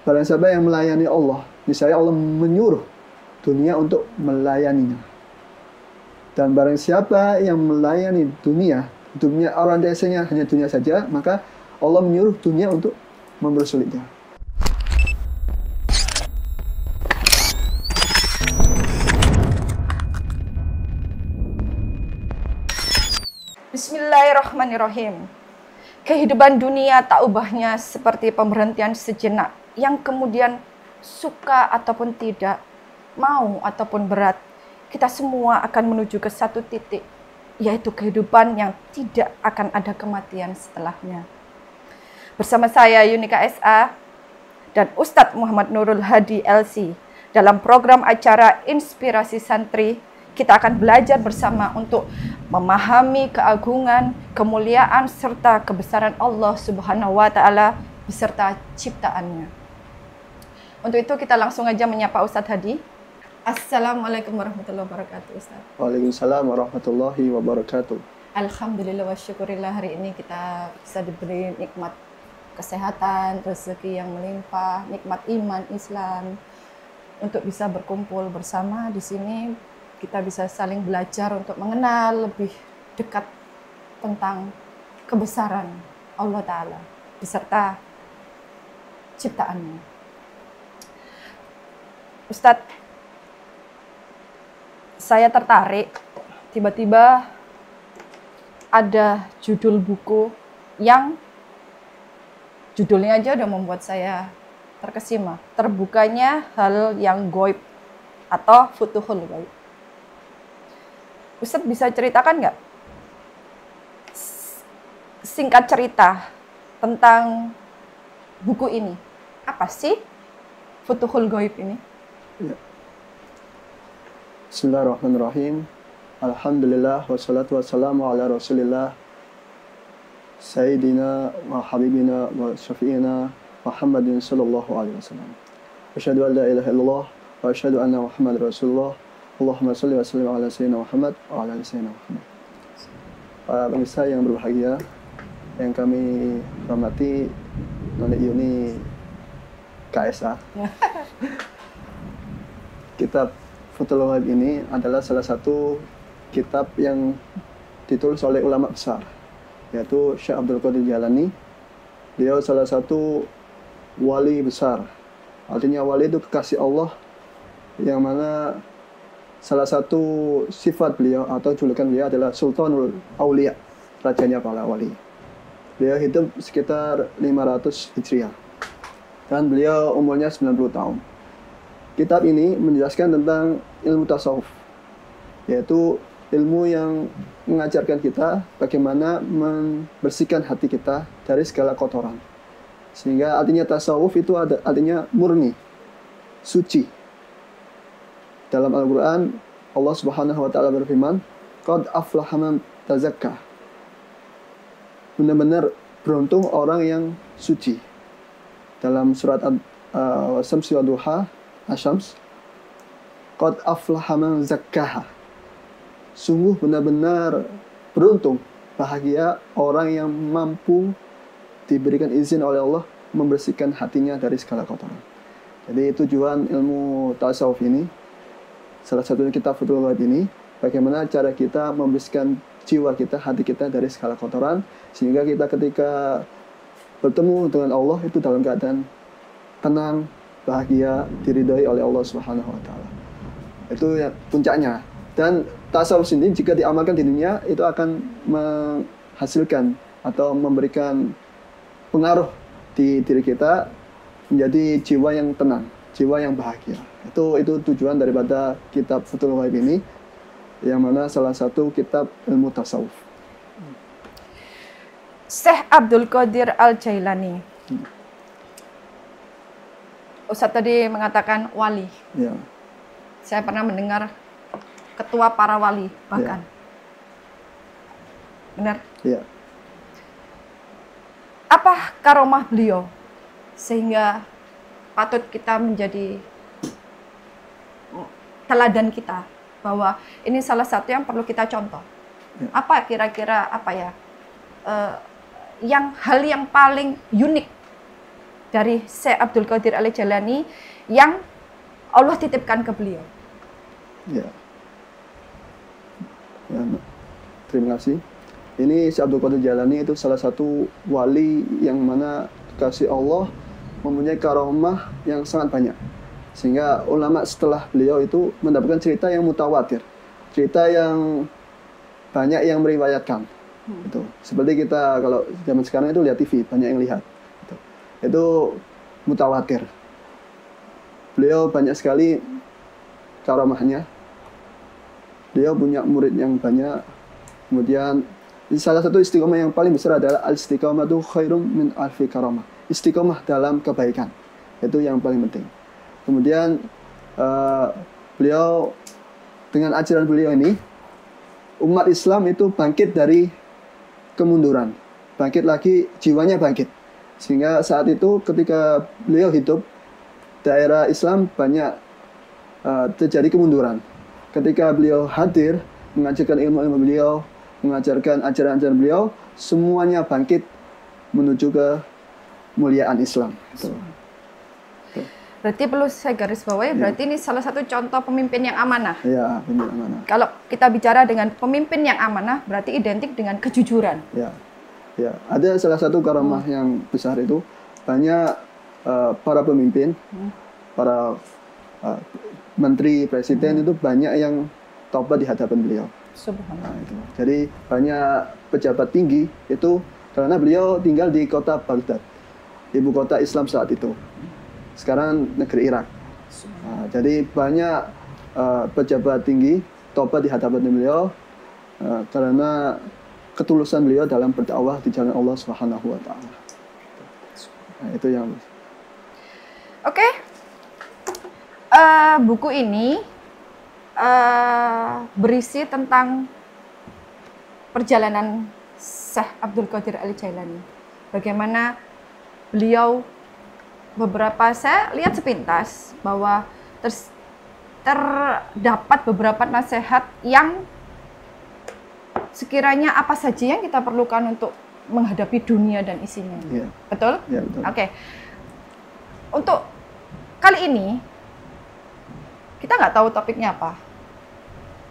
Barang siapa yang melayani Allah, misalnya Allah menyuruh dunia untuk melayaninya. Dan barang siapa yang melayani dunia orang desanya hanya dunia saja, maka Allah menyuruh dunia untuk mempersulitnya. Bismillahirrahmanirrahim. Kehidupan dunia tak ubahnya seperti pemberhentian sejenak yang kemudian suka ataupun tidak, mau ataupun berat, kita semua akan menuju ke satu titik, yaitu kehidupan yang tidak akan ada kematian setelahnya. Bersama saya Yunika SA dan Ustadz Muhammad Nurul Hadi LC dalam program acara Inspirasi Santri, kita akan belajar bersama untuk memahami keagungan, kemuliaan, serta kebesaran Allah Subhanahu wa Ta'ala beserta ciptaannya. Untuk itu kita langsung aja menyapa Ustadz Hadi. Assalamualaikum warahmatullahi wabarakatuh, Ustadz. Waalaikumsalam warahmatullahi wabarakatuh. Alhamdulillah wa syukurillah, hari ini kita bisa diberi nikmat kesehatan, rezeki yang melimpah, nikmat iman Islam, untuk bisa berkumpul bersama di sini. Kita bisa saling belajar untuk mengenal lebih dekat tentang kebesaran Allah Ta'ala beserta ciptaannya. Ustadz, saya tertarik, tiba-tiba ada judul buku yang judulnya aja udah membuat saya terkesima. Terbukanya hal yang gaib atau Futuhul Ghaib. Ustadz bisa ceritakan nggak singkat cerita tentang buku ini? Apa sih Futuhul Ghaib ini? Ya. Bismillahirrahmanirrahim. Alhamdulillah wassalatu wassalamu ala Rasulillah Sayyidina wa habibina wa syafi'ina Muhammadin sallallahu alaihi wasallam. Asyhadu an la ilaha illallah wa asyhadu anna Muhammadar Rasulullah. Allahumma shalli wa sallim ala sayyidina Muhammad wa ala sayyidina Muhammad. Para pemirsa yang berbahagia, yang kami hormati, Noni Yuni KSA. Kitab Futuhul Ghaib ini adalah salah satu kitab yang ditulis oleh ulama besar, yaitu Syekh Abdul Qadir Jailani. Beliau salah satu wali besar. Artinya wali itu kekasih Allah, yang mana salah satu sifat beliau atau julukan beliau adalah Sultanul Aulia, rajanya para wali. Beliau hidup sekitar 500 Hijriah dan beliau umurnya 90 tahun. Kitab ini menjelaskan tentang ilmu tasawuf, yaitu ilmu yang mengajarkan kita bagaimana membersihkan hati kita dari segala kotoran. Sehingga artinya tasawuf itu artinya murni, suci. Dalam Al-Quran, Allah Subhanahu wa Ta'ala berfirman, "Qad aflaha man tazakka." Benar-benar beruntung orang yang suci. Dalam surat Asy-Syams wa Duha, Asy-Syams, "Qad aflaha man zakkaha." Sungguh benar-benar beruntung, bahagia orang yang mampu diberikan izin oleh Allah membersihkan hatinya dari segala kotoran. Jadi tujuan ilmu tasawuf ini, salah satunya kitab Futuhul Ghaib ini, bagaimana cara kita membersihkan jiwa kita, hati kita dari segala kotoran, sehingga kita ketika bertemu dengan Allah itu dalam keadaan tenang, bahagia, diridhai oleh Allah Subhanahu wa Ta'ala. Itu ya puncaknya. Dan tasawuf sendiri jika diamalkan di dunia itu akan menghasilkan atau memberikan pengaruh di diri kita menjadi jiwa yang tenang, jiwa yang bahagia. Itu tujuan daripada kitab Futuhul Ghaib ini, yang mana salah satu kitab ilmu tasawuf. Syekh Abdul Qadir Al-Jailani. Ustadz tadi mengatakan wali. Ya. Saya pernah mendengar ketua para wali bahkan. Ya. Benar? Ya. Apa karomah beliau sehingga patut kita menjadi teladan kita bahwa ini salah satu yang perlu kita contoh? Ya. Apa kira-kira hal yang paling unik dari Syekh Abdul Qadir Al-Jailani yang Allah titipkan ke beliau. Ya. Ya, terima kasih. Ini Syekh Abdul Qadir Jailani itu salah satu wali yang mana kasih Allah mempunyai karomah yang sangat banyak. Sehingga ulama setelah beliau itu mendapatkan cerita yang mutawatir. Cerita yang banyak yang meriwayatkan. Itu. Seperti kita kalau zaman sekarang itu lihat TV, banyak yang lihat. Itu mutawatir. Beliau banyak sekali karomahnya. Beliau punya murid yang banyak. Kemudian salah satu istiqomah yang paling besar adalah al-istiqomatu khairum min alfi karamah. Istiqomah dalam kebaikan. Itu yang paling penting. Kemudian beliau dengan ajaran beliau ini, umat Islam itu bangkit dari kemunduran. Bangkit lagi, jiwanya bangkit. Sehingga saat itu ketika beliau hidup, daerah Islam banyak terjadi kemunduran. Ketika beliau hadir, mengajarkan ilmu-ilmu beliau, mengajarkan ajaran-ajaran beliau, semuanya bangkit menuju ke muliaan Islam. Berarti perlu saya garis bawahi, berarti ini salah satu contoh pemimpin yang amanah. Ya, pemimpin amanah. Kalau kita bicara dengan pemimpin yang amanah, berarti identik dengan kejujuran. Ya, ya. Ada salah satu karamah yang besar itu, banyak para pemimpin, para menteri, presiden itu banyak yang taubat di hadapan beliau. Subhanallah. Nah, itu. Jadi banyak pejabat tinggi itu karena beliau tinggal di kota Baghdad, ibu kota Islam saat itu. Sekarang negeri Irak. Nah, jadi banyak pejabat tinggi taubat di hadapan beliau karena ketulusan beliau dalam berdakwah di jalan Allah Subhanahu wa taala. Nah, itu yang Oke. Buku ini berisi tentang perjalanan Syekh Abdul Qadir Al-Jailani. Bagaimana beliau beberapa, saya lihat sepintas bahwa terdapat beberapa nasihat yang sekiranya apa saja yang kita perlukan untuk menghadapi dunia dan isinya. Yeah. Betul? Yeah, betul. Oke. Untuk kali ini kita nggak tahu topiknya apa.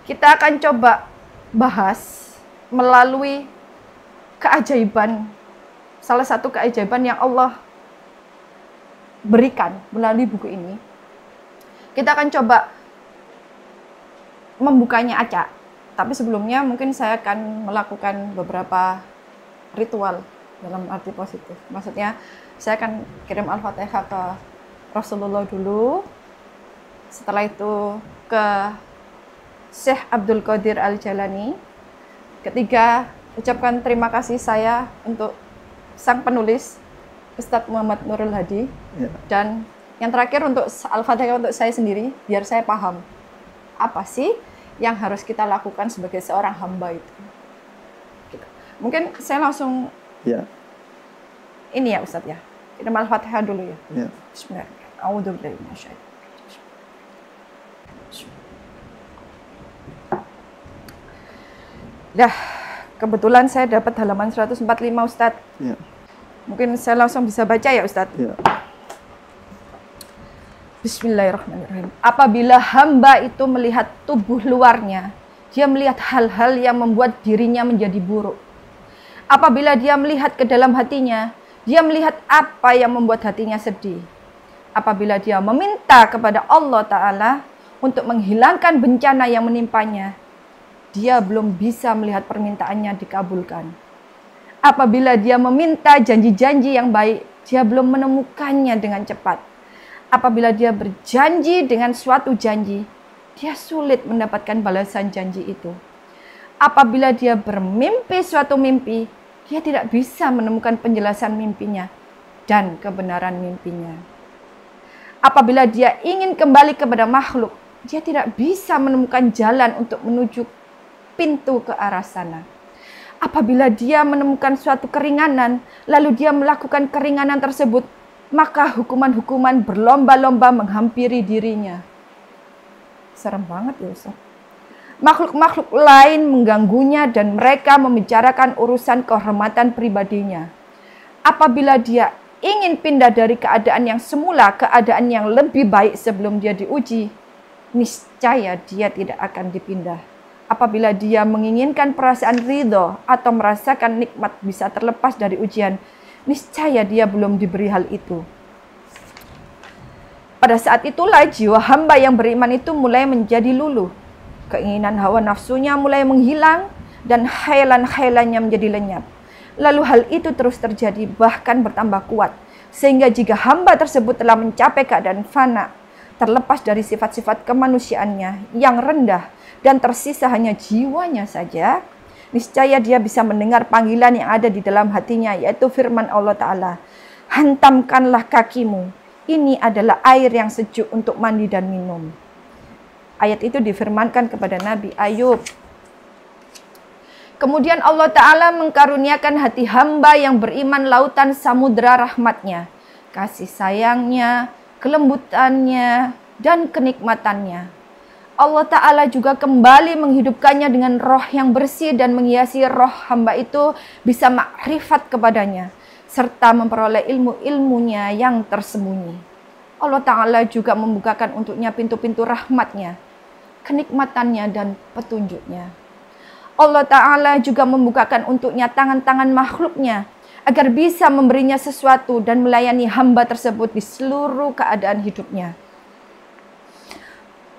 Kita akan coba bahas melalui keajaiban, salah satu keajaiban yang Allah berikan melalui buku ini. Kita akan coba membukanya acak. Tapi sebelumnya mungkin saya akan melakukan beberapa ritual dalam arti positif. Maksudnya saya akan kirim Al-Fatihah ke Rasulullah dulu. Setelah itu ke Syekh Abdul Qadir Al-Jailani. Ketiga, ucapkan terima kasih saya untuk sang penulis Ustadz Muhammad Nurul Hadi. Ya. Dan yang terakhir untuk Al-Fatihah untuk saya sendiri, biar saya paham apa sih yang harus kita lakukan sebagai seorang hamba itu. Gitu. Mungkin saya langsung ini ya Ustadz ya. Kita Al-Fatihah dulu ya. Bismillahirrahmanirrahim. A'udzubillahi minasyaitonir rajim. Dah, kebetulan saya dapat halaman 145 Ustadz. Ya. Mungkin saya langsung bisa baca ya Ustadz? Ya. Bismillahirrahmanirrahim. Apabila hamba itu melihat tubuh luarnya, dia melihat hal-hal yang membuat dirinya menjadi buruk. Apabila dia melihat ke dalam hatinya, dia melihat apa yang membuat hatinya sedih. Apabila dia meminta kepada Allah Ta'ala untuk menghilangkan bencana yang menimpanya, dia belum bisa melihat permintaannya dikabulkan. Apabila dia meminta janji-janji yang baik, dia belum menemukannya dengan cepat. Apabila dia berjanji dengan suatu janji, dia sulit mendapatkan balasan janji itu. Apabila dia bermimpi suatu mimpi, dia tidak bisa menemukan penjelasan mimpinya dan kebenaran mimpinya. Apabila dia ingin kembali kepada makhluk, dia tidak bisa menemukan jalan untuk menuju pintu ke arah sana. Apabila dia menemukan suatu keringanan, lalu dia melakukan keringanan tersebut, maka hukuman-hukuman berlomba-lomba menghampiri dirinya. Serem banget ya Ustaz. Makhluk-makhluk lain mengganggunya dan mereka membicarakan urusan kehormatan pribadinya. Apabila dia ingin pindah dari keadaan yang semula, keadaan yang lebih baik sebelum dia diuji, niscaya dia tidak akan dipindah. Apabila dia menginginkan perasaan ridho atau merasakan nikmat bisa terlepas dari ujian, niscaya dia belum diberi hal itu. Pada saat itulah jiwa hamba yang beriman itu mulai menjadi luluh. Keinginan hawa nafsunya mulai menghilang dan khailan-khailannya menjadi lenyap. Lalu hal itu terus terjadi bahkan bertambah kuat. Sehingga jika hamba tersebut telah mencapai keadaan fana, terlepas dari sifat-sifat kemanusiaannya yang rendah dan tersisa hanya jiwanya saja, niscaya dia bisa mendengar panggilan yang ada di dalam hatinya, yaitu firman Allah Ta'ala, "Hantamkanlah kakimu, ini adalah air yang sejuk untuk mandi dan minum." Ayat itu difirmankan kepada Nabi Ayub. Kemudian Allah Ta'ala mengkaruniakan hati hamba yang beriman lautan samudera rahmatnya, kasih sayangnya, kelembutannya, dan kenikmatannya. Allah Ta'ala juga kembali menghidupkannya dengan roh yang bersih dan menghiasi roh hamba itu bisa makrifat kepadanya, serta memperoleh ilmu-ilmunya yang tersembunyi. Allah Ta'ala juga membukakan untuknya pintu-pintu rahmatnya, kenikmatannya, dan petunjuknya. Allah Ta'ala juga membukakan untuknya tangan-tangan makhluknya, agar bisa memberinya sesuatu dan melayani hamba tersebut di seluruh keadaan hidupnya.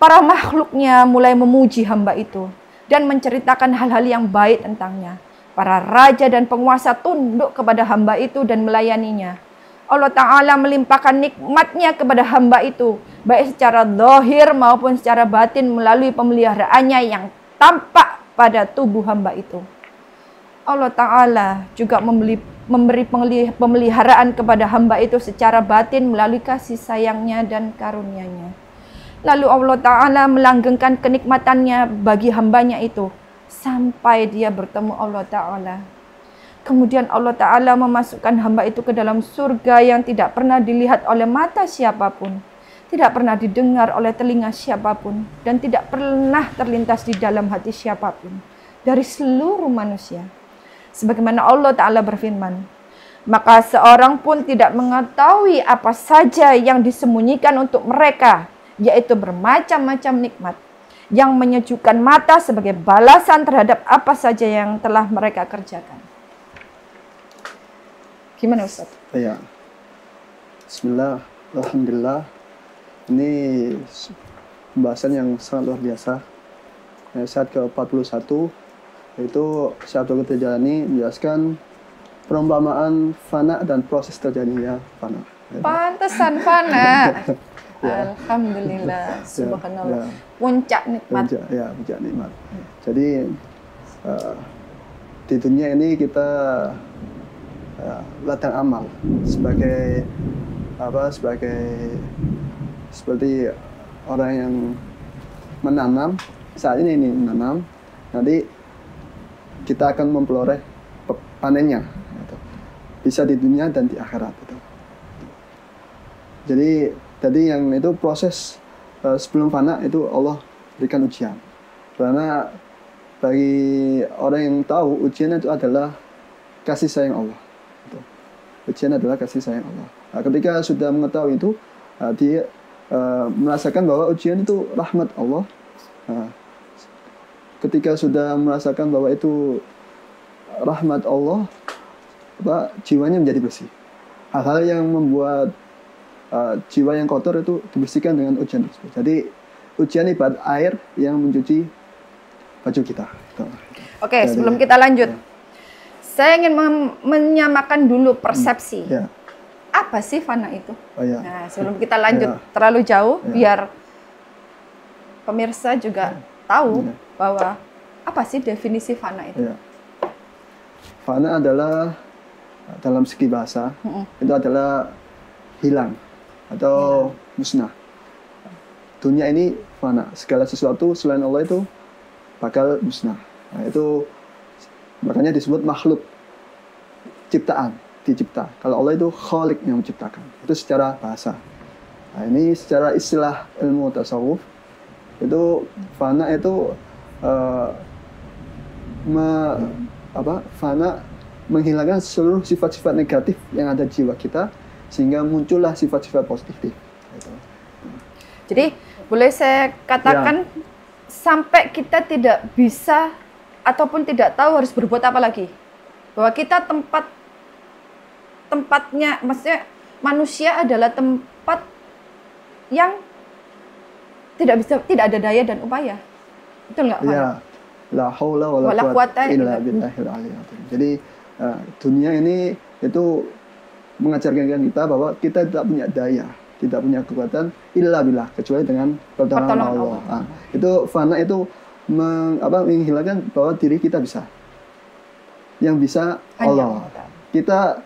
Para makhluknya mulai memuji hamba itu dan menceritakan hal-hal yang baik tentangnya. Para raja dan penguasa tunduk kepada hamba itu dan melayaninya. Allah Ta'ala melimpahkan nikmatnya kepada hamba itu, baik secara zahir maupun secara batin melalui pemeliharaannya yang tampak pada tubuh hamba itu. Allah Ta'ala juga memberi pemeliharaan kepada hamba itu secara batin melalui kasih sayangnya dan karunia-Nya. Lalu Allah Ta'ala melanggengkan kenikmatannya bagi hambanya itu sampai dia bertemu Allah Ta'ala. Kemudian Allah Ta'ala memasukkan hamba itu ke dalam surga yang tidak pernah dilihat oleh mata siapapun, tidak pernah didengar oleh telinga siapapun, dan tidak pernah terlintas di dalam hati siapapun dari seluruh manusia. Sebagaimana Allah Ta'ala berfirman, "Maka seorang pun tidak mengetahui apa saja yang disembunyikan untuk mereka, yaitu bermacam-macam nikmat yang menyejukkan mata sebagai balasan terhadap apa saja yang telah mereka kerjakan." Gimana Ustaz? Ya. Bismillah, alhamdulillah. Ini pembahasan yang sangat luar biasa. Saat ke-41 yaitu Syekh Abdul Qadir Jailani menjelaskan perumpamaan fana dan proses terjadinya fana. Pantesan fana. Ya. Alhamdulillah, subhanallah. Ya. Puncak nikmat. Puncak nikmat. Jadi di dunia ini kita ladang amal sebagai seperti orang yang menanam saat ini menanam, nanti kita akan memperoleh panennya, bisa di dunia dan di akhirat. Jadi yang itu proses sebelum fana itu Allah berikan ujian, karena bagi orang yang tahu ujian itu adalah kasih sayang Allah. Ujian adalah kasih sayang Allah. Nah, ketika sudah mengetahui itu, dia merasakan bahwa ujian itu rahmat Allah. Nah, ketika sudah merasakan bahwa itu rahmat Allah, jiwanya menjadi bersih. Hal-hal yang membuat jiwa yang kotor itu dibersihkan dengan ujian tersebut. Jadi ujian ibarat air yang mencuci baju kita. Oke, sebelum kita lanjut, saya ingin menyamakan dulu persepsi. Apa sih fana itu? Nah, sebelum kita lanjut terlalu jauh, biar pemirsa juga tahu bahwa apa sih definisi fana itu? Fana adalah dalam segi bahasa itu adalah hilang atau musnah. Dunia ini fana, segala sesuatu selain Allah itu bakal musnah. Nah, itu makanya disebut makhluk, ciptaan, dicipta. Kalau Allah itu khalik yang menciptakan. Itu secara bahasa. Nah, ini secara istilah ilmu tasawuf, itu fana itu fana menghilangkan seluruh sifat-sifat negatif yang ada di jiwa kita sehingga muncullah sifat-sifat positif. Gitu. Jadi boleh saya katakan sampai kita tidak bisa ataupun tidak tahu harus berbuat apa lagi, bahwa kita tempatnya, maksudnya manusia adalah tempat yang tidak ada daya dan upaya. Betul nggak, Pak? Ya, la haula wala quwata illa billahil aliyyil azim. Jadi dunia ini itu mengajarkan kita bahwa kita tidak punya daya, tidak punya kekuatan illa billah, kecuali dengan pertolongan Allah. Nah, itu fana itu menghilangkan bahwa diri kita bisa. Yang bisa Allah. Kita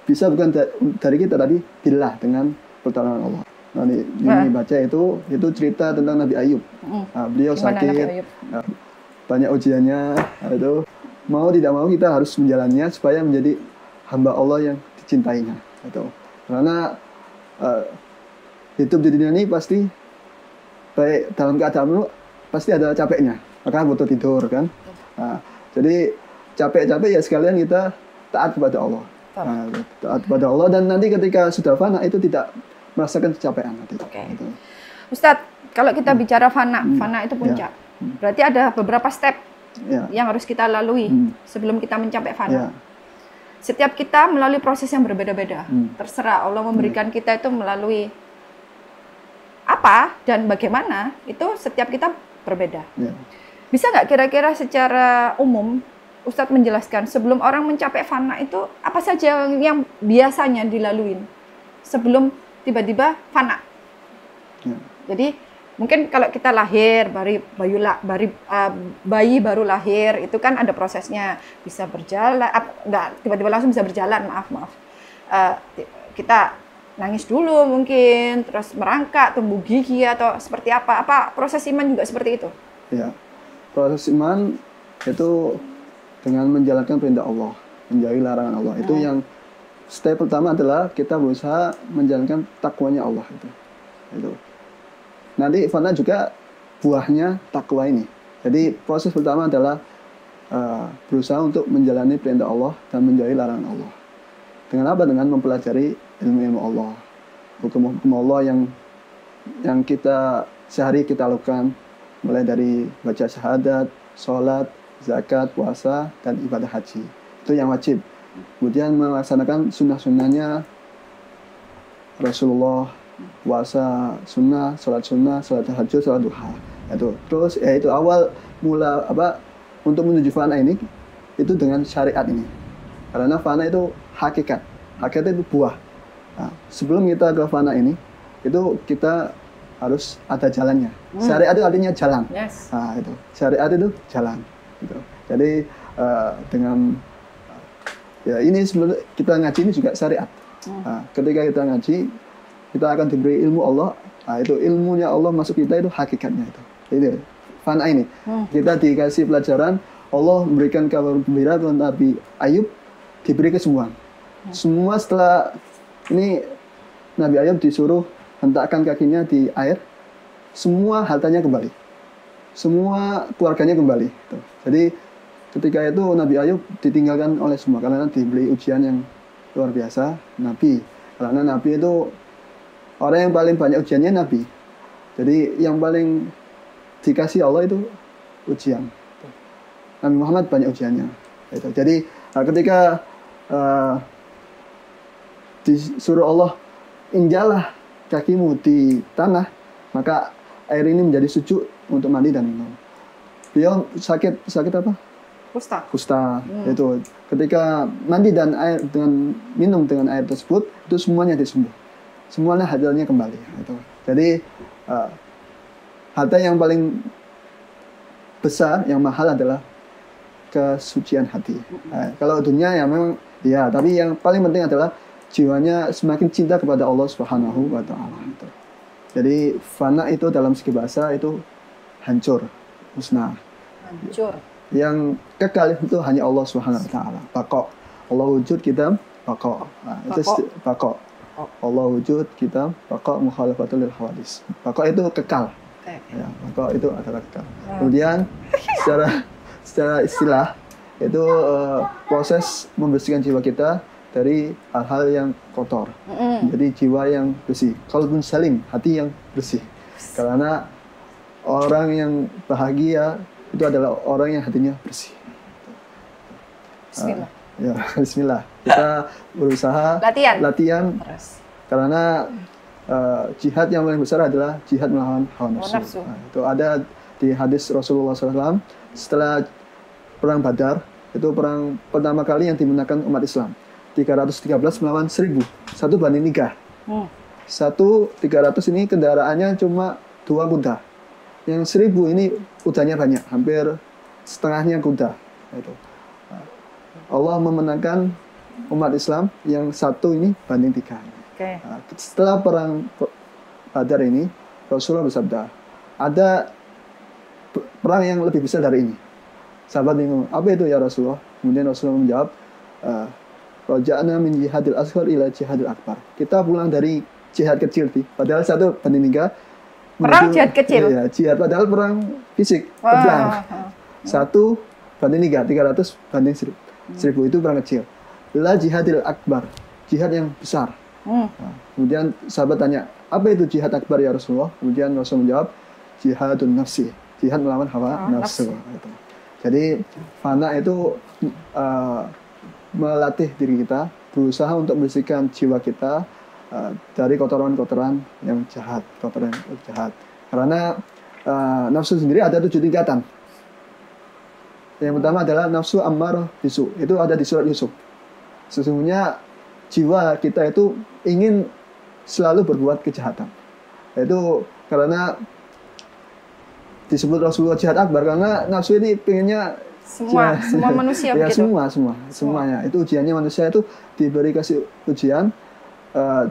bisa bukan dari kita, tapi billah, dengan pertolongan Allah. Nah, ini baca itu cerita tentang Nabi Ayub. Nah, beliau sakit, banyak ujiannya, itu mau tidak mau kita harus menjalannya supaya menjadi hamba Allah yang dicintainya. Itu karena hidup di dunia ini pasti baik dalam keadaan lu pasti ada capeknya, maka butuh tidur kan. Nah, jadi capek-capek ya sekalian kita taat kepada Allah. Nah, taat kepada Allah, dan nanti ketika sudah fana itu tidak merasakan kecapean nanti. Gitu. Ustadz, kalau kita bicara fana itu puncak. Berarti ada beberapa step yang harus kita lalui sebelum kita mencapai fana. Setiap kita melalui proses yang berbeda-beda. Terserah Allah memberikan kita itu melalui apa dan bagaimana, itu setiap kita berbeda. Bisa nggak kira-kira secara umum Ustadz menjelaskan sebelum orang mencapai fana itu apa saja yang biasanya dilaluin sebelum tiba-tiba fana? Jadi mungkin kalau kita lahir, bayi baru lahir, itu kan ada prosesnya, bisa berjalan, enggak tiba-tiba langsung bisa berjalan, maaf. Kita nangis dulu mungkin, terus merangkak, tumbuh gigi atau seperti apa? Apa proses iman juga seperti itu? Ya, proses iman itu dengan menjalankan perintah Allah, menjauhi larangan Allah. Itu yang step pertama adalah kita berusaha menjalankan takwanya Allah itu. Nanti fana juga buahnya takwa ini. Jadi proses pertama adalah berusaha untuk menjalani perintah Allah dan menjauhi larangan Allah. Dengan apa? Dengan mempelajari ilmu-ilmu Allah, hukum-hukum Allah yang kita sehari kita lakukan, mulai dari baca syahadat, sholat, zakat, puasa, dan ibadah haji. Itu yang wajib. Kemudian melaksanakan sunnah-sunnahnya Rasulullah, puasa sunnah, sholat tahajud, sholat duha. Itu terus itu awal mula untuk menuju fana ini itu dengan syariat ini. Karena fana itu hakikat itu buah. Nah, sebelum kita ke fana ini itu kita harus ada jalannya. Syariat itu artinya jalan. Nah, itu syariat itu jalan. Gitu. Jadi dengan ini sebelum kita ngaji ini juga syariat. Nah, ketika kita ngaji, kita akan diberi ilmu Allah. Nah, itu ilmunya Allah masuk kita, itu hakikatnya itu. Ini fana ini. Kita dikasih pelajaran, Allah memberikan kabar gembira kepada Nabi Ayub, diberi kesembuhan. Semua setelah ini Nabi Ayub disuruh hentakkan kakinya di air, semua hartanya kembali. Semua keluarganya kembali. Jadi ketika itu Nabi Ayub ditinggalkan oleh semua karena diberi ujian yang luar biasa. Karena Nabi itu orang yang paling banyak ujiannya Nabi. Jadi yang paling dikasih Allah itu ujian. Nabi Muhammad banyak ujiannya. Jadi ketika disuruh Allah, injalah kakimu di tanah, maka air ini menjadi sejuk untuk mandi dan minum. Beliau sakit apa? Kusta. Itu ketika mandi dan air dengan minum dengan air tersebut, itu semuanya disembuh. Semuanya hasilnya kembali. Itu. Jadi harta yang paling besar, yang mahal adalah kesucian hati. Kalau dunia ya memang tapi yang paling penting adalah jiwanya semakin cinta kepada Allah Subhanahu wa Ta'ala. Jadi fana itu dalam segi bahasa itu hancur, musnah. Yang kekal itu hanya Allah Subhanahu wa Ta'ala. Baqa. Allah wujud kita baqa. Itu baqa. Allah wujud kita baqa mukhalafatul lil hawadis. Baqa itu kekal. Ya, baqa itu adalah kekal. Kemudian secara istilah itu proses membersihkan jiwa kita dari hal-hal yang kotor. Jadi jiwa yang bersih. Qalbun salim, hati yang bersih. Karena orang yang bahagia itu adalah orang yang hatinya bersih. Bismillah. Ya, bismillah. Kita berusaha latihan karena jihad yang paling besar adalah jihad melawan hawa nafsu. Nah, itu ada di hadis Rasulullah SAW setelah perang Badar, itu perang pertama kali yang dimenangkan umat Islam. 313 melawan 1000, 1 banding 3. 300 ini kendaraannya cuma 2 kuda. Yang 1000 ini kudanya banyak, hampir setengahnya kuda. Itu. Allah memenangkan umat Islam yang 1 ini banding 3. Nah, setelah perang Badar ini, Rasulullah bersabda, ada perang yang lebih besar dari ini. Sahabat bingung, apa itu ya Rasulullah? Kemudian Rasulullah menjawab, roja'na min jihadil asghar ila jihadil akbar. Kita pulang dari jihad kecil, padahal 1 banding 3. Perang jihad kecil? Iya, jihad padahal perang fisik, pedang. 1 banding 3, 300 banding 1000 itu perang kecil. Ila jihadil akbar, jihad yang besar. Nah, kemudian sahabat tanya, apa itu jihad akbar ya Rasulullah? Kemudian Rasul menjawab, jihadun nafsi, jihad melawan hawa nafsu. Jadi fana itu melatih diri kita, berusaha untuk membersihkan jiwa kita dari kotoran-kotoran yang jahat, Karena nafsu sendiri ada 7 tingkatan. Yang pertama adalah nafsu ammarah bisu, itu ada di surat Yusuf. Sesungguhnya jiwa kita itu ingin selalu berbuat kejahatan. Itu karena disebut Rasulullah jihad akbar karena nafsu ini pengennya semua manusia ya, begitu. semuanya. Itu ujiannya manusia itu diberi kasih ujian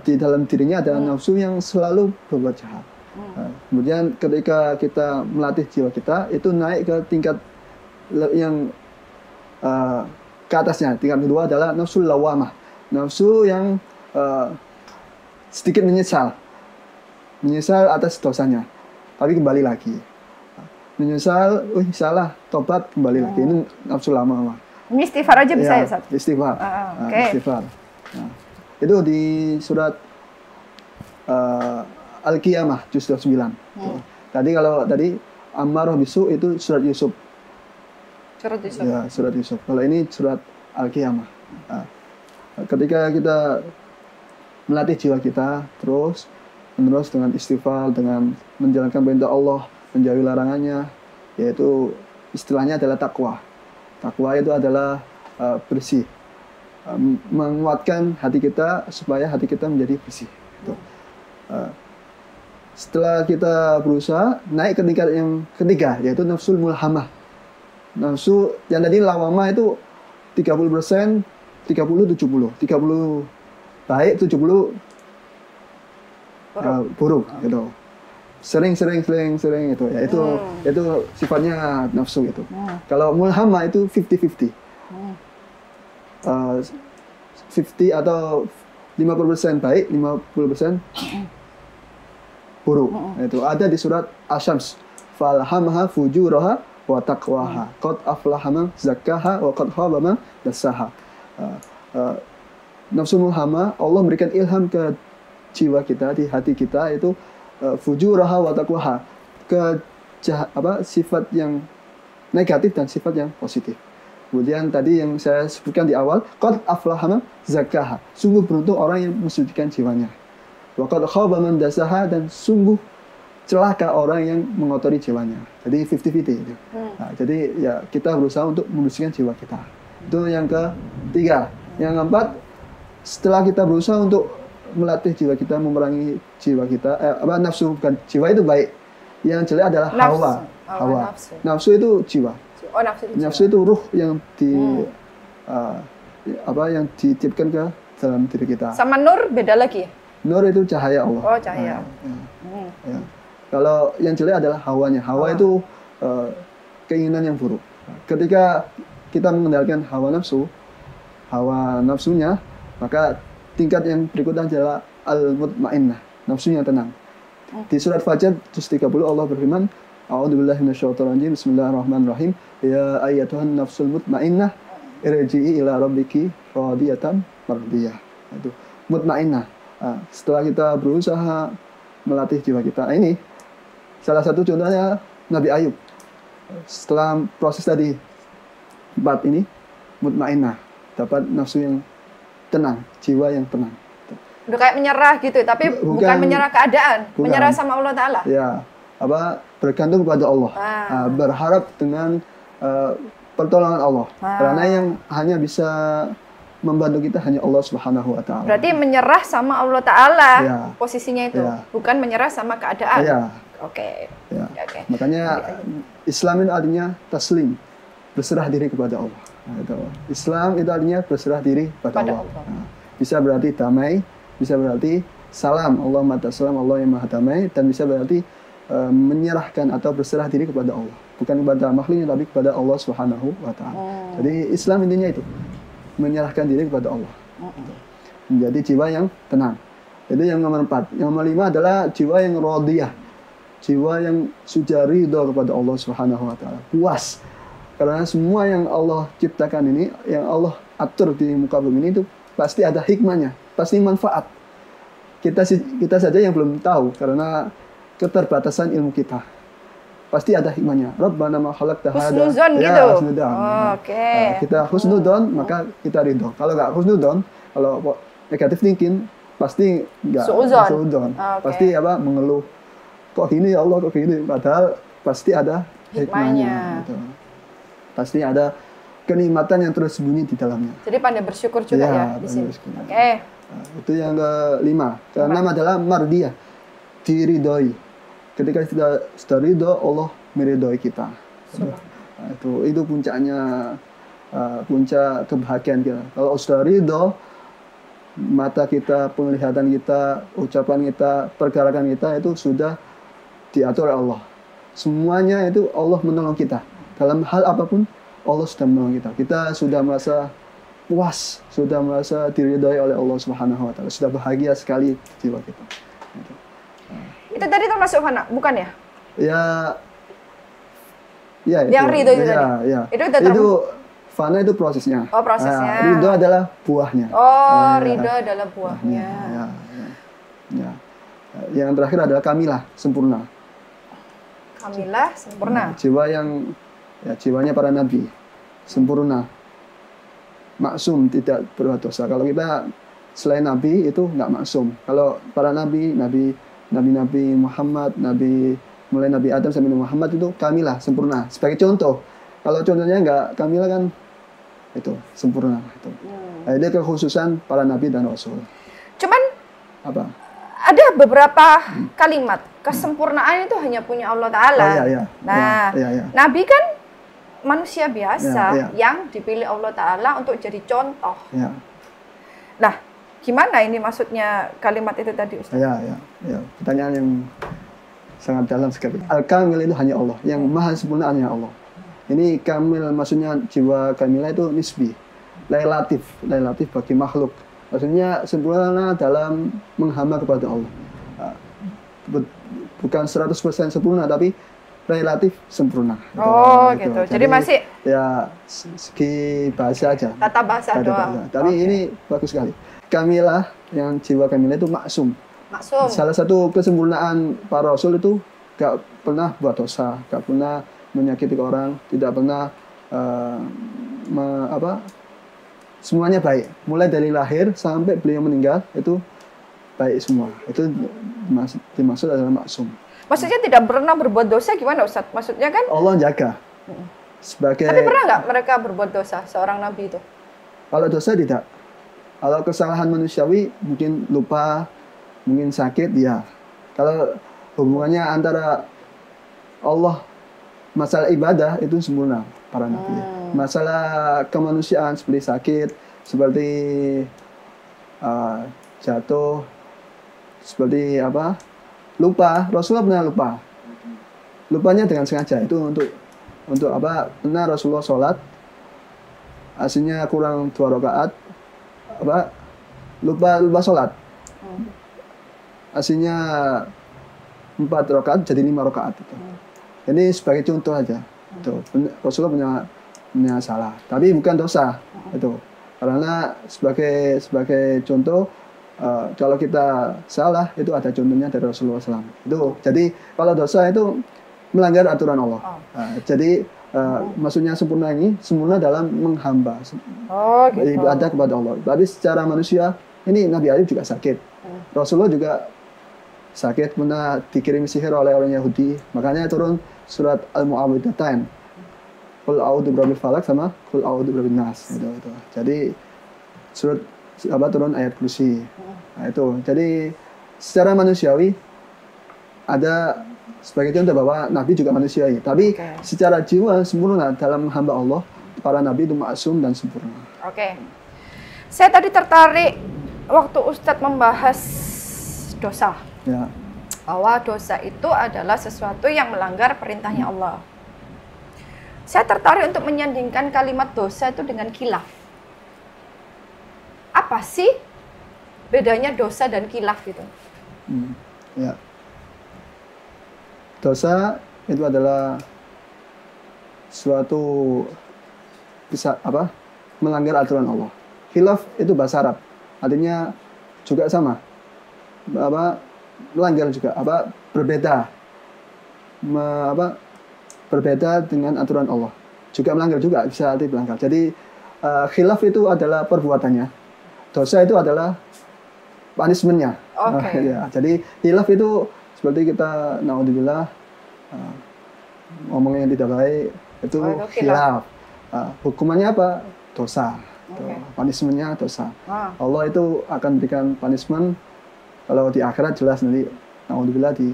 di dalam dirinya ada nafsu yang selalu berbuat jahat. Kemudian ketika kita melatih jiwa kita itu naik ke tingkat yang ke atasnya. Tingkat kedua adalah nafsu lawamah. Nafsu yang sedikit menyesal atas dosanya, tapi kembali lagi. Menyesal, salah, tobat, kembali lagi. Ini nafsu lama. Ini istighfar aja bisa ya, Ustaz? Istighfar. Istighfar. Nah, itu di surat Al-Qiyamah, juz 29. Tadi kalau Ammarah bisu itu surat Yusuf. Ya, surat Yusuf. Kalau ini surat Al-Qiyamah. Nah, ketika kita melatih jiwa kita terus menerus dengan istighfar, dengan menjalankan perintah Allah, menjauhi larangannya, yaitu istilahnya adalah takwa. Takwa itu adalah bersih, menguatkan hati kita supaya hati kita menjadi bersih. Setelah kita berusaha naik ke tingkat yang ketiga, yaitu nafsul mulhamah. Nafsu yang tadi lawamah itu 30%, 30-70, 30 baik, 70 buruk gitu. Sering itu ya, itu sifatnya nafsu itu. Kalau mulhamah itu 50-50. 50 atau 50% baik, 50% buruk. Itu ada di surat Asy-Syams. Falhamaha fujuraha wa taqwaha. Qad aflaha man zakkaha wa qad khaba man dassaha. Nafsu mulhamah, Allah memberikan ilham ke jiwa kita, di hati kita itu fujuraha wa taqwaha, sifat yang negatif dan sifat yang positif. Kemudian tadi yang saya sebutkan di awal, qad aflaha man zakkaha, sungguh beruntung orang yang mensucikan jiwanya. Wa qad khaba man dassaha, dan sungguh celaka orang yang mengotori jiwanya. Jadi 50-50 itu. Nah, jadi ya kita berusaha untuk membersihkan jiwa kita. Itu yang ketiga. Yang keempat, setelah kita berusaha untuk melatih jiwa kita, memerangi jiwa kita, nafsu, bukan jiwa itu baik. Yang jelek adalah hawa. Nafsu itu jiwa. Nafsu itu ruh yang yang dititipkan ke dalam diri kita. Sama nur beda lagi ya? Nur itu cahaya Allah. Oh, cahaya. Ya. Kalau yang jelek adalah hawanya. Hawa itu keinginan yang buruk. Ketika kita mengendalikan hawa nafsunya, maka tingkat yang berikutnya adalah al-mutmainnah, nafsunya tenang. Di surat Fajar juz 30 Allah berfirman, A'udzubillahi minasyaitonir rajim, bismillahirrahmanirrahim, ya ayyatuhan nafsul mutmainnah irji'i ila rabbiki radiyatan mardiyah. Itu mutmainnah. Setelah kita berusaha melatih jiwa kita, ini salah satu contohnya Nabi Ayub. Setelah proses tadi 4 ini, mutmainnah, dapat nafsu yang tenang, jiwa yang tenang. Udah kayak menyerah gitu, tapi bukan menyerah keadaan, menyerah sama Allah Ta'ala. Ya, bergantung kepada Allah, berharap dengan pertolongan Allah. Karena yang hanya bisa membantu kita hanya Allah Subhanahu Wa Taala. Berarti menyerah sama Allah Ta'ala, posisinya itu, bukan menyerah sama keadaan. Ya. Oke. Makanya Islam itu artinya taslim, berserah diri kepada Allah. Islam itu artinya berserah diri kepada Allah. Bisa berarti damai, bisa berarti salam, Allahumma tassalam, Allah yang maha damai, dan bisa berarti menyerahkan atau berserah diri kepada Allah, bukan kepada makhluknya tapi kepada Allah Subhanahu Wa Taala. Jadi Islam intinya itu menyerahkan diri kepada Allah, menjadi jiwa yang tenang. Itu yang nomor 4. Yang nomor 5 adalah jiwa yang radiyah, jiwa yang sudah ridho kepada Allah Subhanahu Wa Taala, puas karena semua yang Allah ciptakan ini, yang Allah atur di muka bumi ini itu pasti ada hikmahnya, pasti manfaat. Kita saja yang belum tahu karena keterbatasan ilmu kita. Pasti ada hikmahnya. Rabbana ma khalaqta hadza. Husnuzon gitu. Husnuzon. Oke. Kita husnuzon, maka kita ridho. Kalau nggak husnuzon, kalau negatif thinking, pasti nggak husnuzon. Pasti mengeluh. Kok gini ya Allah, kok gini. Padahal pasti ada hikmahnya. Gitu. Pasti ada kenikmatan yang tersembunyi di dalamnya. Jadi pandai bersyukur juga ya di sini. Oke. Itu yang ke-5. Ke-6 adalah mardiyah, diridhoi. Ketika kita sudah ridho, Allah meridhoi kita. Itu puncaknya, puncak kebahagiaan kita. Kalau sudah ridho, mata kita, penglihatan kita, ucapan kita, pergerakan kita itu sudah diatur oleh Allah. Semuanya itu Allah menolong kita. Dalam hal apapun, Allah sudah menolong kita. Kita sudah merasa puas, sudah merasa diridhoi oleh Allah Subhanahu Wa Taala. Sudah bahagia sekali jiwa kita. Itu tadi termasuk fana, bukan ya? Ya itu. Yang ridho itu tadi? Ya. Itu fana itu prosesnya. Oh, prosesnya. Ridho adalah buahnya. Oh, ridho adalah buahnya. Ya. Yang terakhir adalah kamilah, sempurna. Kamilah, sempurna. Jiwanya para nabi, sempurna. Maksum, tidak berbuat dosa. Kalau kita selain nabi itu nggak maksum. Kalau para nabi Muhammad, mulai Nabi Adam sampai Nabi Muhammad itu kamilah, sempurna. Sebagai contoh, kalau contohnya nggak kamilah kan itu sempurna. Itu. Ada kekhususan para nabi dan rasul. Cuman ada beberapa kalimat kesempurnaan itu hanya punya Allah Ta'ala. Nabi kan manusia biasa yang dipilih Allah Ta'ala untuk jadi contoh. Nah, gimana ini maksudnya kalimat itu tadi, Ustaz? Pertanyaan yang sangat dalam sekali. Al-Kamil itu hanya Allah, yang maha sempurna hanya Allah. Ini kamil, maksudnya jiwa kamilah itu nisbi, relatif bagi makhluk. Maksudnya sempurna dalam menghamba kepada Allah. Bukan 100% sempurna, tapi relatif sempurna. Gitu. Jadi masih segi bahasa aja. Tata bahasa doang. Tapi ini bagus sekali. Kamilah, yang jiwa kamilah itu maksum. Salah satu kesempurnaan para rasul itu gak pernah buat dosa, gak pernah menyakiti orang, tidak pernah semuanya baik. Mulai dari lahir sampai beliau meninggal itu baik semua. Itu dimaksud adalah maksum. Maksudnya tidak pernah berbuat dosa gimana, Ustaz? Maksudnya kan Allah jaga. Tapi pernah nggak mereka berbuat dosa, seorang nabi itu? Kalau dosa tidak. Kalau kesalahan manusiawi mungkin lupa, mungkin sakit, ya. Kalau hubungannya antara Allah, masalah ibadah itu sempurna para nabi. Masalah kemanusiaan seperti sakit, seperti jatuh, seperti lupa. Rasulullah pernah lupa. Lupanya dengan sengaja. Itu untuk pernah Rasulullah sholat, aslinya kurang 2 rakaat, lupa sholat. Aslinya 4 rakaat jadi 5 rakaat. Ini sebagai contoh aja. Rasulullah punya salah, tapi bukan dosa itu. Karena sebagai contoh, kalau kita salah itu ada contohnya dari Rasulullah SAW. Itu jadi kalau dosa itu melanggar aturan Allah. Jadi maksudnya sempurna dalam menghamba, gitu. ibadah kepada Allah. Tapi secara manusia ini Nabi Ayub juga sakit, Rasulullah juga sakit, pernah dikirim sihir oleh orang Yahudi, makanya turun surat Al-Mu'awwidhatain, Qul a'udzu birabbil falaq sama Qul a'udzu birabbin nas, gitu. Jadi surat turun ayat kursi. Nah, itu. Jadi secara manusiawi ada sebagai contoh bahwa Nabi juga manusiawi, tapi secara jiwa sempurna dalam hamba Allah. Para Nabi itu maksum dan sempurna. Saya tadi tertarik waktu Ustadz membahas dosa. Ya. Bahwa dosa itu adalah sesuatu yang melanggar perintahnya Allah. Saya tertarik untuk menyandingkan kalimat dosa itu dengan khilaf. Apa sih bedanya dosa dan khilaf itu? Ya. Dosa itu adalah suatu melanggar aturan Allah. Khilaf itu bahasa Arab, artinya juga sama, melanggar juga, berbeda, berbeda dengan aturan Allah, juga melanggar juga, bisa arti melanggar. Jadi khilaf itu adalah perbuatannya, dosa itu adalah punishment-nya. Ya, jadi khilaf itu seperti kita naudzubillah ngomong yang tidak baik, itu khilaf. Hukumannya apa? Dosa. Punishment-nya dosa. Allah itu akan berikan punishment kalau di akhirat, jelas nanti naudzubillah di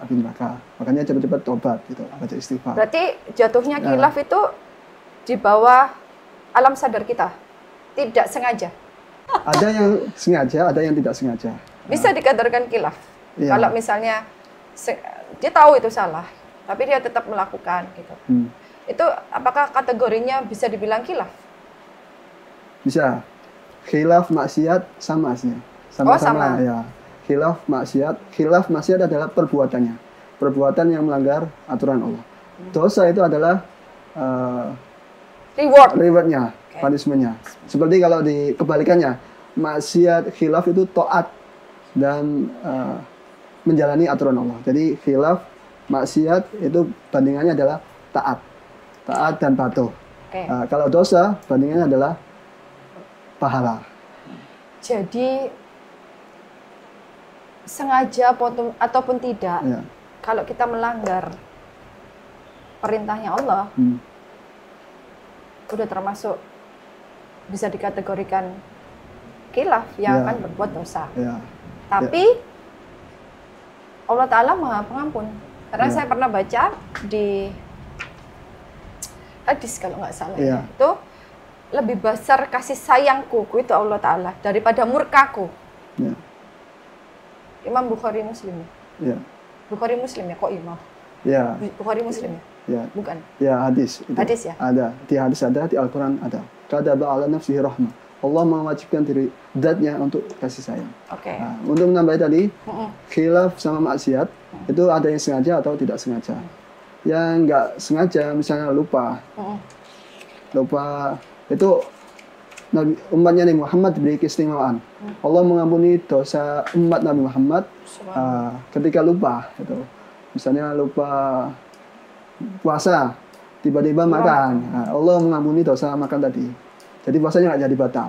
api neraka. Makanya cepat-cepat tobat gitu, baca istighfar. Berarti jatuhnya khilaf itu di bawah alam sadar kita, tidak sengaja. Ada yang sengaja, ada yang tidak sengaja. Bisa dikadarkan khilaf. Kalau misalnya dia tahu itu salah, tapi dia tetap melakukan gitu. Itu apakah kategorinya bisa dibilang khilaf? Bisa. Khilaf maksiat sama aslinya. Sama-sama ya. Khilaf maksiat adalah perbuatannya. Perbuatan yang melanggar aturan Allah. Dosa itu adalah rewardnya, punishment-nya. Seperti kalau di kebalikannya, maksiat, khilaf itu taat dan menjalani aturan Allah. Jadi khilaf, maksiat itu bandingannya adalah taat dan patuh. Kalau dosa bandingannya adalah pahala. Jadi sengaja ataupun tidak, kalau kita melanggar perintahnya Allah, udah termasuk bisa dikategorikan khilaf yang akan berbuat dosa. Tapi Allah Ta'ala Maha Pengampun. Karena saya pernah baca di hadis kalau nggak salah, itu lebih besar kasih sayangku itu Allah Ta'ala daripada murkaku. Imam Bukhari Muslim ya? Bukhari Muslim ya? Kok Imam? Bukhari Muslim ya? Bukan? Hadis. Hadis ya? Ada. Di hadis ada, di Al-Quran ada. Kadaba ala nafsihi rahmah. Allah mewajibkan diri zatnya untuk kasih sayang. Nah, untuk menambah tadi, khilaf sama maksiat, itu ada yang sengaja atau tidak sengaja. Yang nggak sengaja, misalnya lupa. Lupa, itu umatnya Nabi Muhammad diberi keistimewaan. Allah mengampuni dosa umat Nabi Muhammad ketika lupa. Gitu. Misalnya lupa puasa, tiba-tiba makan. Nah, Allah mengampuni dosa makan tadi. Jadi puasanya nggak jadi batal.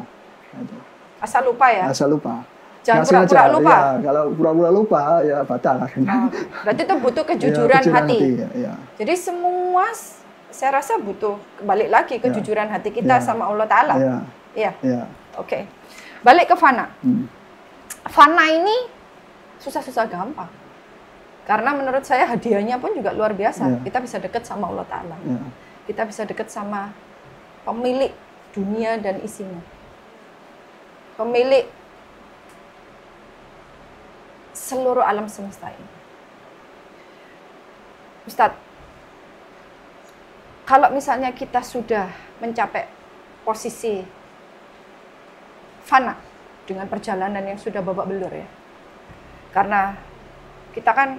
Gitu. Asal lupa ya? Asal lupa. Jangan pura-pura lupa. Ya, kalau pura-pura lupa ya batal akhirnya. Berarti itu butuh kejujuran hati. Ya. Jadi semua saya rasa butuh balik lagi kejujuran hati kita sama Allah Ta'ala. Iya. Oke. Balik ke fana. Fana ini susah-susah gampang. Karena menurut saya hadiahnya pun juga luar biasa. Kita bisa dekat sama Allah Ta'ala. Kita bisa dekat sama pemilik dunia dan isinya. Pemilik seluruh alam semesta ini. Ustadz, kalau misalnya kita sudah mencapai posisi fana dengan perjalanan yang sudah babak belur ya. Karena kita kan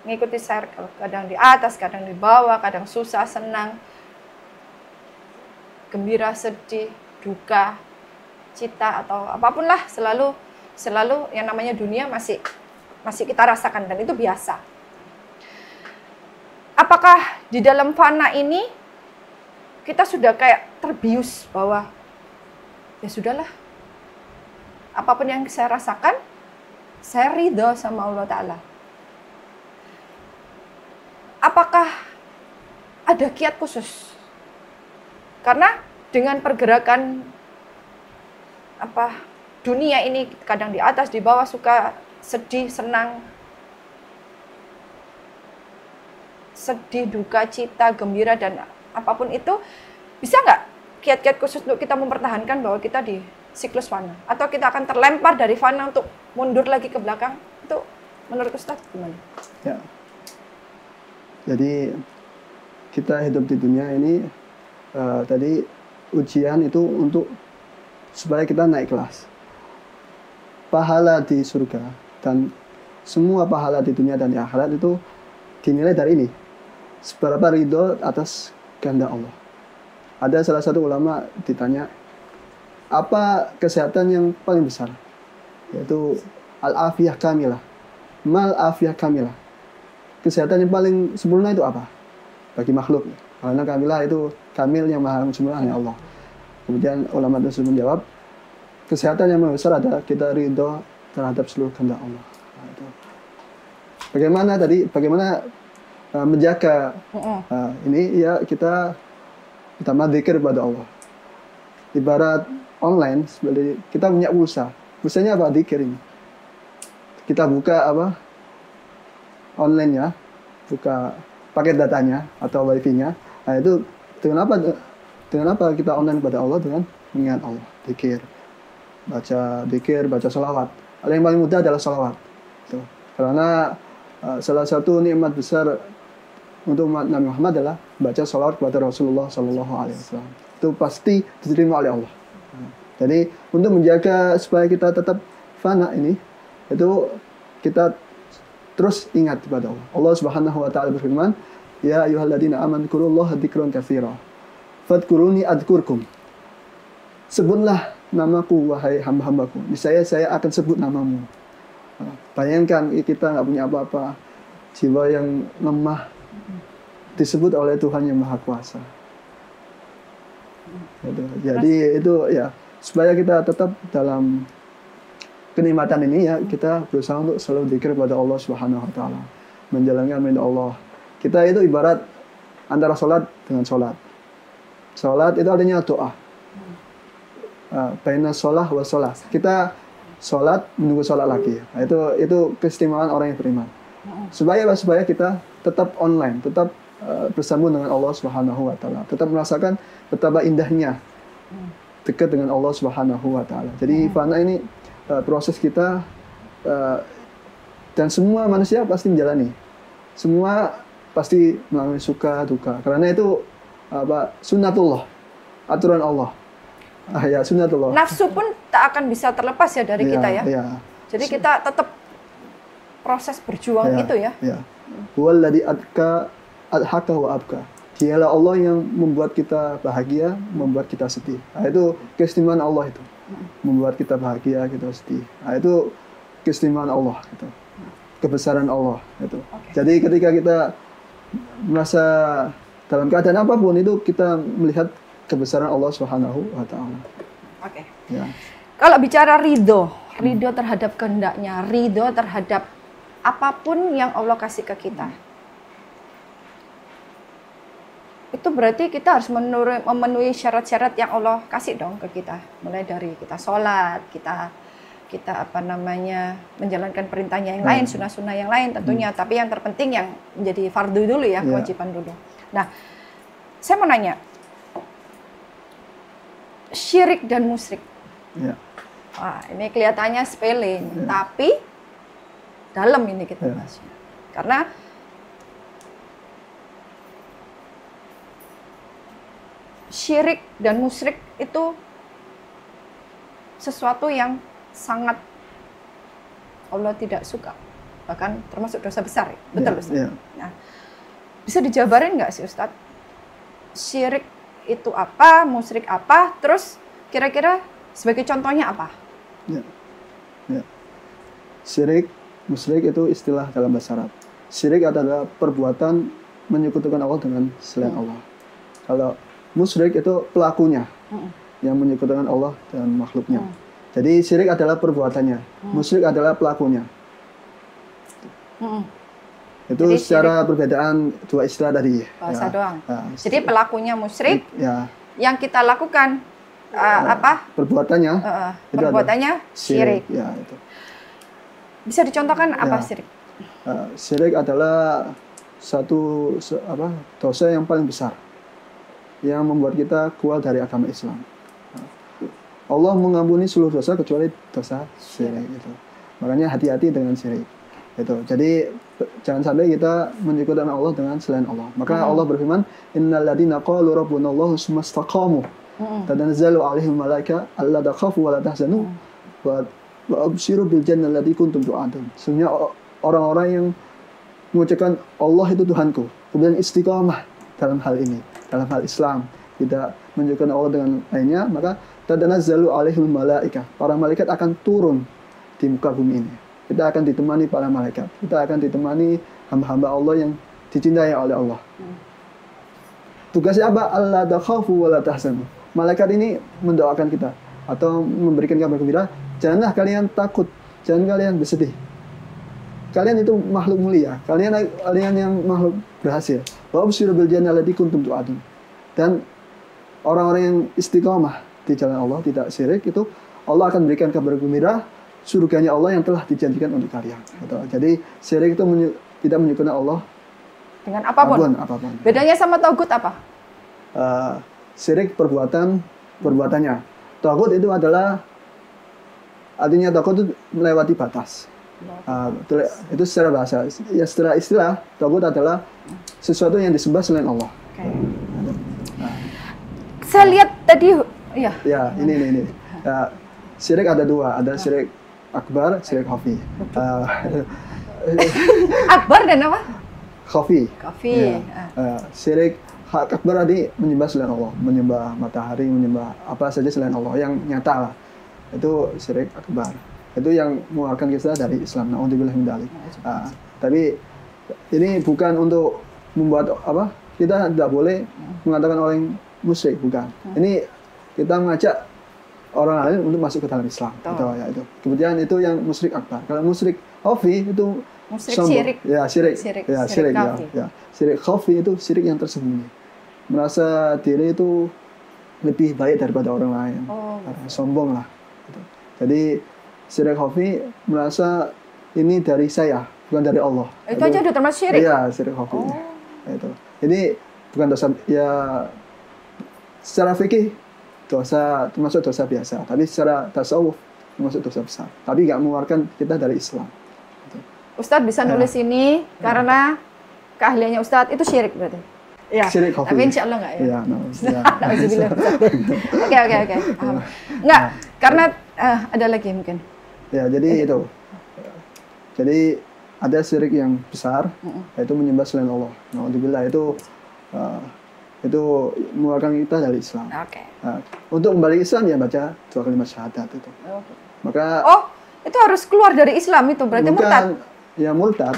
ngikuti circle, kadang di atas, kadang di bawah, kadang susah, senang. gembira, sedih, duka, cita atau apapun lah, selalu yang namanya dunia masih kita rasakan dan itu biasa. Apakah di dalam fana ini kita sudah kayak terbius bahwa ya sudahlah, apapun yang saya rasakan, saya ridho sama Allah Ta'ala. Apakah ada kiat khusus? Karena dengan pergerakan dunia ini kadang di atas, di bawah, suka, sedih, senang, sedih, duka, cita, gembira, dan apapun itu, bisa nggak kiat-kiat khusus untuk kita mempertahankan bahwa kita di siklus fana? Atau kita akan terlempar dari fana untuk mundur lagi ke belakang? Itu menurut Ustaz gimana? Ya. Jadi kita hidup di dunia ini tadi ujian itu untuk supaya kita naik kelas. Pahala di surga dan semua pahala di dunia dan di akhirat itu dinilai dari ini. Seberapa ridho atas kehendak Allah. Ada salah satu ulama ditanya, apa kesehatan yang paling besar? Yaitu al-afiyah kamilah. Mal afiyah kamilah. Kesehatan yang paling sempurna itu apa? Bagi makhluk. Karena kamilah itu kamil yang maha sempurna hanya Allah. Kemudian ulama tersebut menjawab, kesehatan yang paling besar adalah kita ridho terhadap seluruh kehendak Allah. Nah, itu. Bagaimana menjaga ini ya kita pertama dzikir kepada Allah. Ibarat online seperti kita punya pulsa. Pulsanya apa? Dzikir ini. Kita buka online-nya, buka paket datanya atau wifi-nya. Nah itu dengan apa kita online kepada Allah? Dengan mengingat Allah, dzikir, baca sholawat. Ada yang paling mudah adalah sholawat. Tuh. Karena salah satu nikmat besar untuk umat Nabi Muhammad adalah baca sholawat kepada Rasulullah SAW. Itu pasti diterima oleh Allah. Jadi untuk menjaga supaya kita tetap fana ini, itu kita terus ingat kepada Allah. Allah Subhanahu wa taala berfirman, "Ya ayyuhalladzina amanu dzkurullaha dzikran katsira. Fadhkuruni adzkurkum." Sebutlah namaku wahai hamba-hambaku. Niscaya saya akan sebut namamu. Bayangkan kita nggak punya apa-apa, jiwa yang lemah disebut oleh Tuhan yang Maha Kuasa. Jadi itu ya supaya kita tetap dalam kenikmatan ini ya, kita berusaha untuk selalu dzikir kepada Allah Subhanahu wa taala, menjalankan perintah Allah. Kita itu ibarat antara sholat dengan sholat. Sholat itu artinya doa. Baina sholah wa sholah. Kita sholat menunggu sholat lagi. Nah, itu keistimewaan orang yang beriman. Supaya kita tetap online, tetap bersambung dengan Allah Subhanahu wa taala, tetap merasakan betapa indahnya dekat dengan Allah Subhanahu wa taala. Jadi fana ini proses kita dan semua manusia pasti menjalani. Semua pasti mengalami suka duka. Karena itu sunnatullah, aturan Allah. Ya sunnatullah. Nafsu pun tak akan bisa terlepas ya dari kita ya. Ya. Jadi kita tetap proses berjuang itu ya. Ya. Huwallazi adhaka wa abka. Dialah Allah yang membuat kita bahagia, membuat kita sedih. Nah, itu keistimewaan Allah itu. Membuat kita bahagia, kita sedih. Nah, itu keistimewaan Allah gitu. Kebesaran Allah itu. Jadi ketika kita merasa dalam keadaan apapun itu kita melihat kebesaran Allah Subhanahu wa taala. Oke. Ya. Kalau bicara ridho terhadap kehendaknya, ridho terhadap apapun yang Allah kasih ke kita. Itu berarti kita harus memenuhi syarat-syarat yang Allah kasih dong ke kita. Mulai dari kita sholat, kita menjalankan perintahnya yang lain, sunnah-sunnah yang lain tentunya. Tapi yang terpenting yang menjadi fardu dulu ya, kewajiban dulu. Nah, saya mau nanya, syirik dan musyrik. Wah, ini kelihatannya sepele, tapi dalam ini kita bahasnya. Karena syirik dan musyrik itu sesuatu yang sangat Allah tidak suka, bahkan termasuk dosa besar, betul Ustaz? Nah, bisa dijabarin nggak sih Ustaz, syirik itu apa, musyrik apa, terus kira-kira sebagai contohnya apa? Ya. Ya. Syirik, musyrik itu istilah dalam bahasa Arab. Syirik adalah perbuatan menyekutukan Allah dengan selain Allah. Kalau musyrik itu pelakunya yang menyekutukan Allah dan makhluknya. Jadi syirik adalah perbuatannya, musyrik adalah pelakunya. Itu Jadi secara perbedaan dua istilah tadi. Bahasa ya. doang. Ya. Jadi pelakunya musyrik, Ya. yang kita lakukan apa? Perbuatannya. Itu Perbuatannya syirik. Ya, itu. Bisa dicontohkan apa Ya. syirik? Syirik adalah satu dosa yang paling besar yang membuat kita keluar dari agama Islam. Allah mengampuni seluruh dosa kecuali dosa syirik itu. Makanya hati-hati dengan syirik. Itu. Jadi jangan sampai kita menyekutukan Allah dengan selain Allah. Maka Allah berfirman, "Innal ladzina qalu rabbunallahu tsumma istaqamu tatanazzalu 'alaihim malaika alla takhafu wa la tahzanu wa abshiru bil jannati allati kuntum tu'adun." Sesungguhnya orang-orang yang mengucapkan Allah itu Tuhanku, kemudian istiqamah dalam hal ini, dalam hal Islam, tidak menyekutukan Allah dengan lainnya, maka tatanazzalu 'alaihim malaika. Para malaikat akan turun di muka bumi ini. Kita akan ditemani para malaikat. Kita akan ditemani hamba-hamba Allah yang dicintai oleh Allah. Tugasnya apa? Allah takhafu wa la tahzanu. Malaikat ini mendoakan kita atau memberikan kabar gembira, janganlah kalian takut, jangan kalian bersedih. Kalian itu makhluk mulia, kalian yang makhluk berhasil. Wa abshiru bil jannati allati kuntum tu'adun. Dan orang-orang yang istiqamah di jalan Allah, tidak syirik, itu Allah akan berikan kabar gembira surganya Allah yang telah dijanjikan untuk kalian. Jadi syirik itu tidak menyekutukan Allah dengan apapun. Bedanya sama tauhid apa? Syirik perbuatannya. Tauhid itu adalah artinya tauhid itu melewati batas. Itu secara bahasa. Ya secara istilah tauhid adalah sesuatu yang disembah selain Allah. Saya lihat tadi ya. Ya, ini. Syirik ada dua, ada syirik akbar, syirik khafi. Akbar dan apa? Khafi. Khafi. Syirik akbar tadi menyembah selain Allah, menyembah matahari, menyembah apa saja selain Allah yang nyata lah. Itu syirik akbar. Itu yang mengeluarkan kita dari Islam. Na'udzubillah min dzalik. Tapi ini bukan untuk membuat apa? Kita tidak boleh mengatakan orang musyrik, bukan. Ini kita mengajak orang lain untuk masuk ke dalam Islam. Itu. Kemudian itu yang musyrik akbar. Kalau musyrik khafi itu syirik. Ya, syirik. Syirik khafi itu syirik yang tersembunyi. Merasa diri itu lebih baik daripada orang lain. Sombong lah. Gitu. Jadi syirik khafi merasa ini dari saya, bukan dari Allah. Itu aja udah termasuk syirik. Iya, syirik khafi. Itu. Ini bukan dosa ya secara fikih dosa termasuk dosa biasa, tapi secara tasawuf termasuk dosa besar. Tapi nggak mengeluarkan kita dari Islam. Gitu. Ustadz bisa nulis ini karena keahliannya Ustadz itu syirik berarti. Ya. Syirik khafi. Tapi insya Allah nggak ya. Iya, Oke. Nggak, karena ada lagi mungkin. Ya, jadi itu. Jadi ada syirik yang besar, yaitu menyembah selain Allah. Na'udzubillah itu mengeluarkan kita dari Islam. Untuk kembali Islam ya baca 2 kalimat syahadat itu. Maka itu harus keluar dari Islam itu berarti murtad. Ya murtad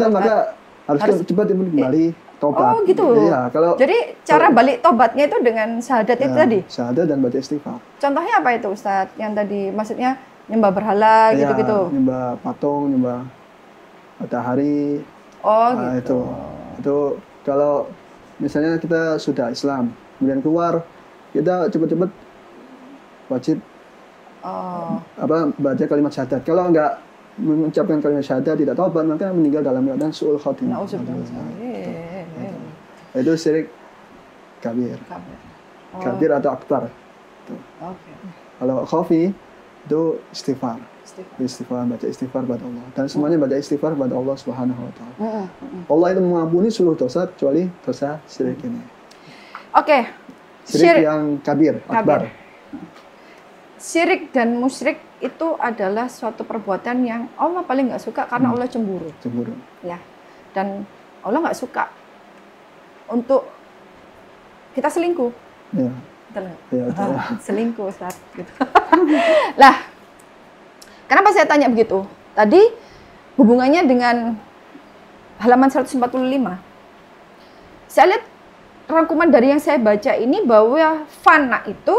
maka harus cepat kembali tobat. Oh gitu. Iya, jadi cara balik tobatnya itu dengan syahadat itu tadi. Syahadat dan baca istighfar. Contohnya apa itu Ustadz? Yang tadi maksudnya nyembah berhala gitu-gitu. Nyembah patung, nyembah matahari. Gitu. Itu kalau misalnya kita sudah Islam, kemudian keluar, kita cepat-cepat wajib baca kalimat syahadat. Kalau enggak mengucapkan kalimat syahadat, tidak taubat, maka meninggal dalam keadaan su'ul khotimah. Itu syirik kabir. Kabir atau akbar. Kalau khafi itu istighfar. Baca istighfar pada Allah. Dan semuanya baca istighfar pada Allah Subhanahu wa taala. Allah itu mengampuni seluruh dosa kecuali dosa syirik ini. Syirik yang kabir, akbar. Syirik dan musyrik itu adalah suatu perbuatan yang Allah paling nggak suka karena Allah cemburu. Ya. Dan Allah nggak suka untuk kita selingkuh. Ya. Betul nggak? Ya, betul. Selingkuh Ustaz gitu. Lah, kenapa saya tanya begitu? Tadi hubungannya dengan halaman 145. Saya lihat rangkuman dari yang saya baca ini bahwa fana itu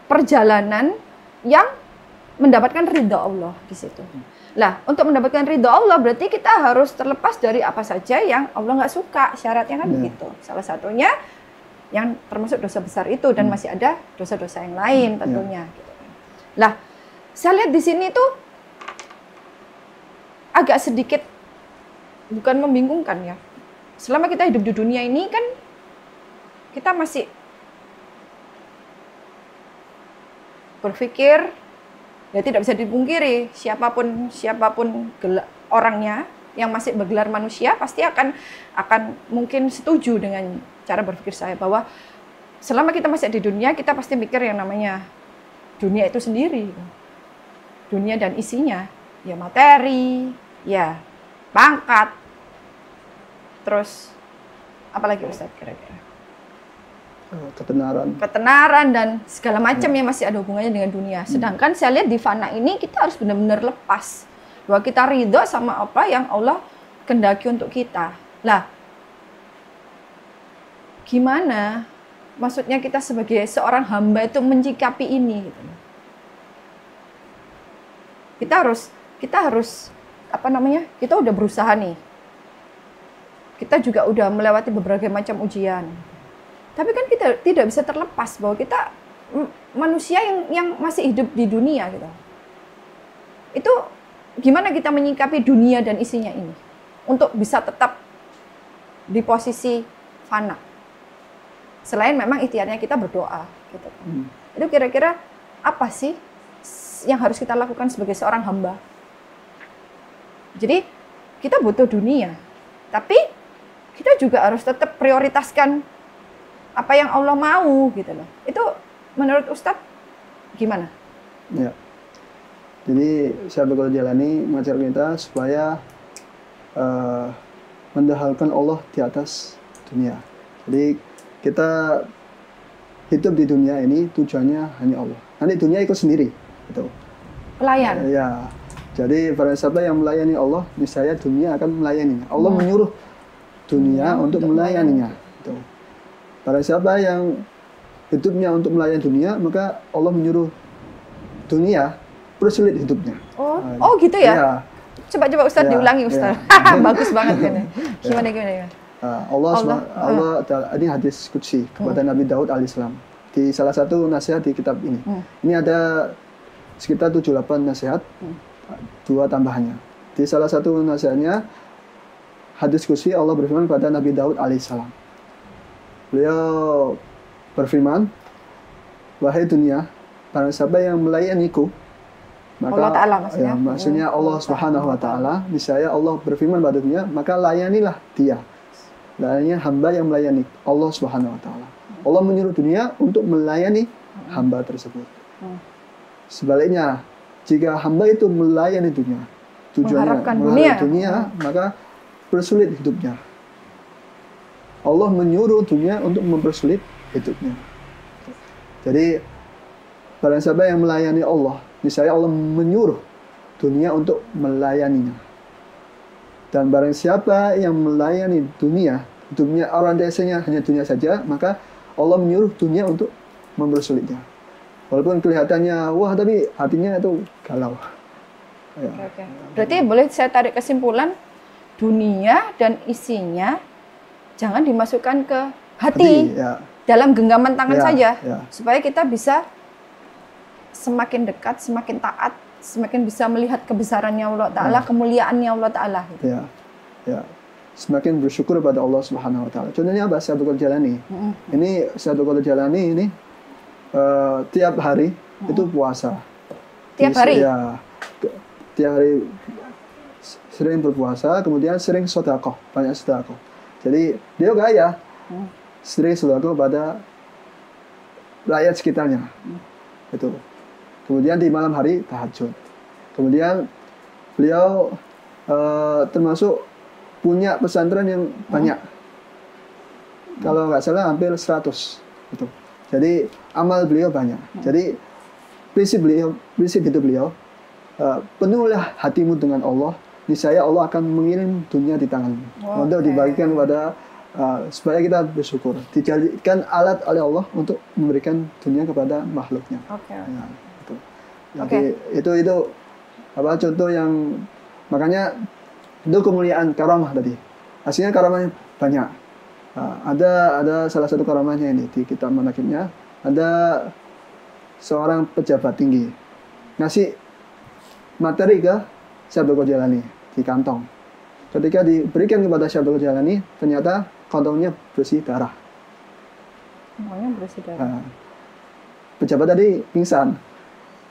perjalanan yang mendapatkan ridha Allah di situ. Lah, untuk mendapatkan ridha Allah berarti kita harus terlepas dari apa saja yang Allah nggak suka. Syaratnya kan begitu. Salah satunya yang termasuk dosa besar itu, dan masih ada dosa-dosa yang lain tentunya. Gitu. Lah, saya lihat di sini tuh agak sedikit bukan membingungkan ya. Selama kita hidup di dunia ini kan kita masih berpikir, ya tidak bisa dipungkiri siapapun orangnya yang masih bergelar manusia pasti akan mungkin setuju dengan cara berpikir saya bahwa selama kita masih di dunia kita pasti mikir yang namanya dunia itu sendiri, dunia dan isinya, ya materi, ya pangkat, terus apalagi Ustaz kira-kira? Ketenaran dan segala macam yang masih ada hubungannya dengan dunia. Sedangkan saya lihat di fana ini kita harus benar-benar lepas bahwa kita ridho sama apa yang Allah kehendaki untuk kita. Lah, gimana maksudnya kita sebagai seorang hamba itu menyikapi ini gitu. Kita harus apa namanya? Kita udah berusaha nih. Kita juga udah melewati berbagai macam ujian. Tapi kan kita tidak bisa terlepas bahwa kita manusia yang masih hidup di dunia gitu. Itu gimana kita menyikapi dunia dan isinya ini untuk bisa tetap di posisi fana. Selain memang ikhtiarnya kita berdoa gitu. Itu kira-kira apa sih yang harus kita lakukan sebagai seorang hamba? Jadi kita butuh dunia, tapi kita juga harus tetap prioritaskan apa yang Allah mau gitu loh. Itu menurut Ustadz gimana? Ya. Jadi Syaibul Jalani mengajar kita supaya mendahulukan Allah di atas dunia. Jadi kita hidup di dunia ini tujuannya hanya Allah. Nanti dunia ikut sendiri, gitu. Pelayan. Ya. Jadi para sahabat yang melayani Allah, niscaya dunia akan melayaninya. Allah menyuruh dunia untuk melayaninya. Gitu. Para siapa yang hidupnya untuk melayani dunia, maka Allah menyuruh dunia persulit hidupnya. Oh gitu ya? Ya. Coba Ustadz diulangi Ustadz. Ya. Bagus banget kan? Gimana? Allah ini hadis qudsi kepada Nabi Daud alaihissalam di salah satu nasihat di kitab ini. Ini ada sekitar 7-8 nasihat, 2 tambahannya. Di salah satu nasihatnya hadis qudsi Allah berfirman kepada Nabi Daud alaihissalam. Beliau berfirman, wahai dunia, barang siapa yang melayaniku, maka Allah Ta'ala maksudnya? Ya, maksudnya Allah Subhanahu Wa Ta'ala, niscaya Allah berfirman pada dunia, maka layanilah dia. Layani hamba yang melayani Allah Subhanahu Wa Ta'ala. Allah menyuruh dunia untuk melayani hamba tersebut. Sebaliknya, jika hamba itu melayani dunia, tujuannya mengharapkan dunia, maka persulit hidupnya. Allah menyuruh dunia untuk mempersulit hidupnya. Jadi, barang siapa yang melayani Allah, niscaya Allah menyuruh dunia untuk melayaninya. Dan barang siapa yang melayani dunia orientasinya hanya dunia saja, maka Allah menyuruh dunia untuk mempersulitnya. Walaupun kelihatannya, wah tapi hatinya itu galau. Ya. Oke. Berarti boleh saya tarik kesimpulan, dunia dan isinya jangan dimasukkan ke hati ya. Dalam genggaman tangan saja, supaya kita bisa semakin dekat, semakin taat, semakin bisa melihat kebesarannya Allah Ta'ala, kemuliaannya Allah Ta'ala. Gitu. Ya. Semakin bersyukur pada Allah Subhanahu Wa Ta'ala. Contohnya apa? Syaibul Jalani. Ini Syaibul Jalani ini tiap hari itu puasa. Tiap hari? Ya, tiap hari sering berpuasa, kemudian sering sedekah, banyak sedekah. Jadi dia kaya, sering sedekah pada rakyat sekitarnya. Itu. Kemudian di malam hari tahajud. Kemudian beliau termasuk punya pesantren yang banyak. Kalau nggak salah hampir 100 Gitu. Jadi amal beliau banyak. Jadi prinsip hidup beliau, penuhlah hatimu dengan Allah, niscaya Allah akan mengirim dunia di tanganmu untuk dibagikan kepada supaya kita bersyukur, dijadikan alat oleh Allah untuk memberikan dunia kepada makhluknya. Ya, gitu. Jadi itu apa contoh yang makanya itu kemuliaan karamah tadi. Aslinya karamahnya banyak. Ada salah satu karamahnya ini di kitab manaqibnya, ada seorang pejabat tinggi ngasih materi ke Syekh Abdul Qadir Jailani di kantong. Ketika diberikan kepada Syekh Abdul Qadir Jailani, ternyata kantongnya bersih darah. Pejabat tadi pingsan,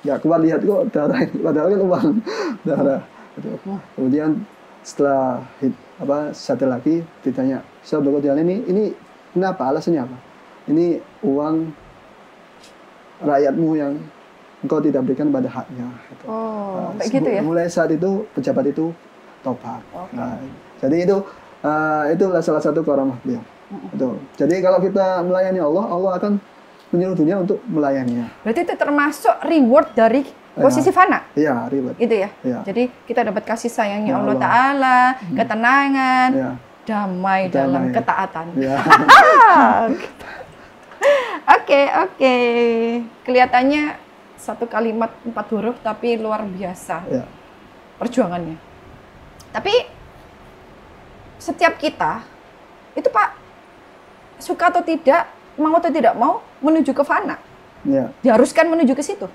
nggak kuat lihat kok darah, padahal kan uang darah. Kemudian setelah sadar lagi ditanya, Syekh Abdul Qadir Jailani ini kenapa, alasannya apa? Ini uang rakyatmu yang engkau tidak berikan pada haknya. Gitu. Kayak gitu ya? Mulai saat itu pejabat itu tobat. Jadi itulah salah satu karamah beliau. Jadi kalau kita melayani Allah, Allah akan menyuruh dunia untuk melayaninya. Berarti itu termasuk reward dari posisi fana? Iya, reward. Itu ya? Jadi kita dapat kasih sayangnya Allah Ta'ala, ketenangan, damai dalam ketaatan. Oke. Kelihatannya satu kalimat 4 huruf tapi luar biasa perjuangannya. Tapi setiap kita itu Pak, suka atau tidak, mau atau tidak mau, menuju ke fana. Diharuskan menuju ke situ.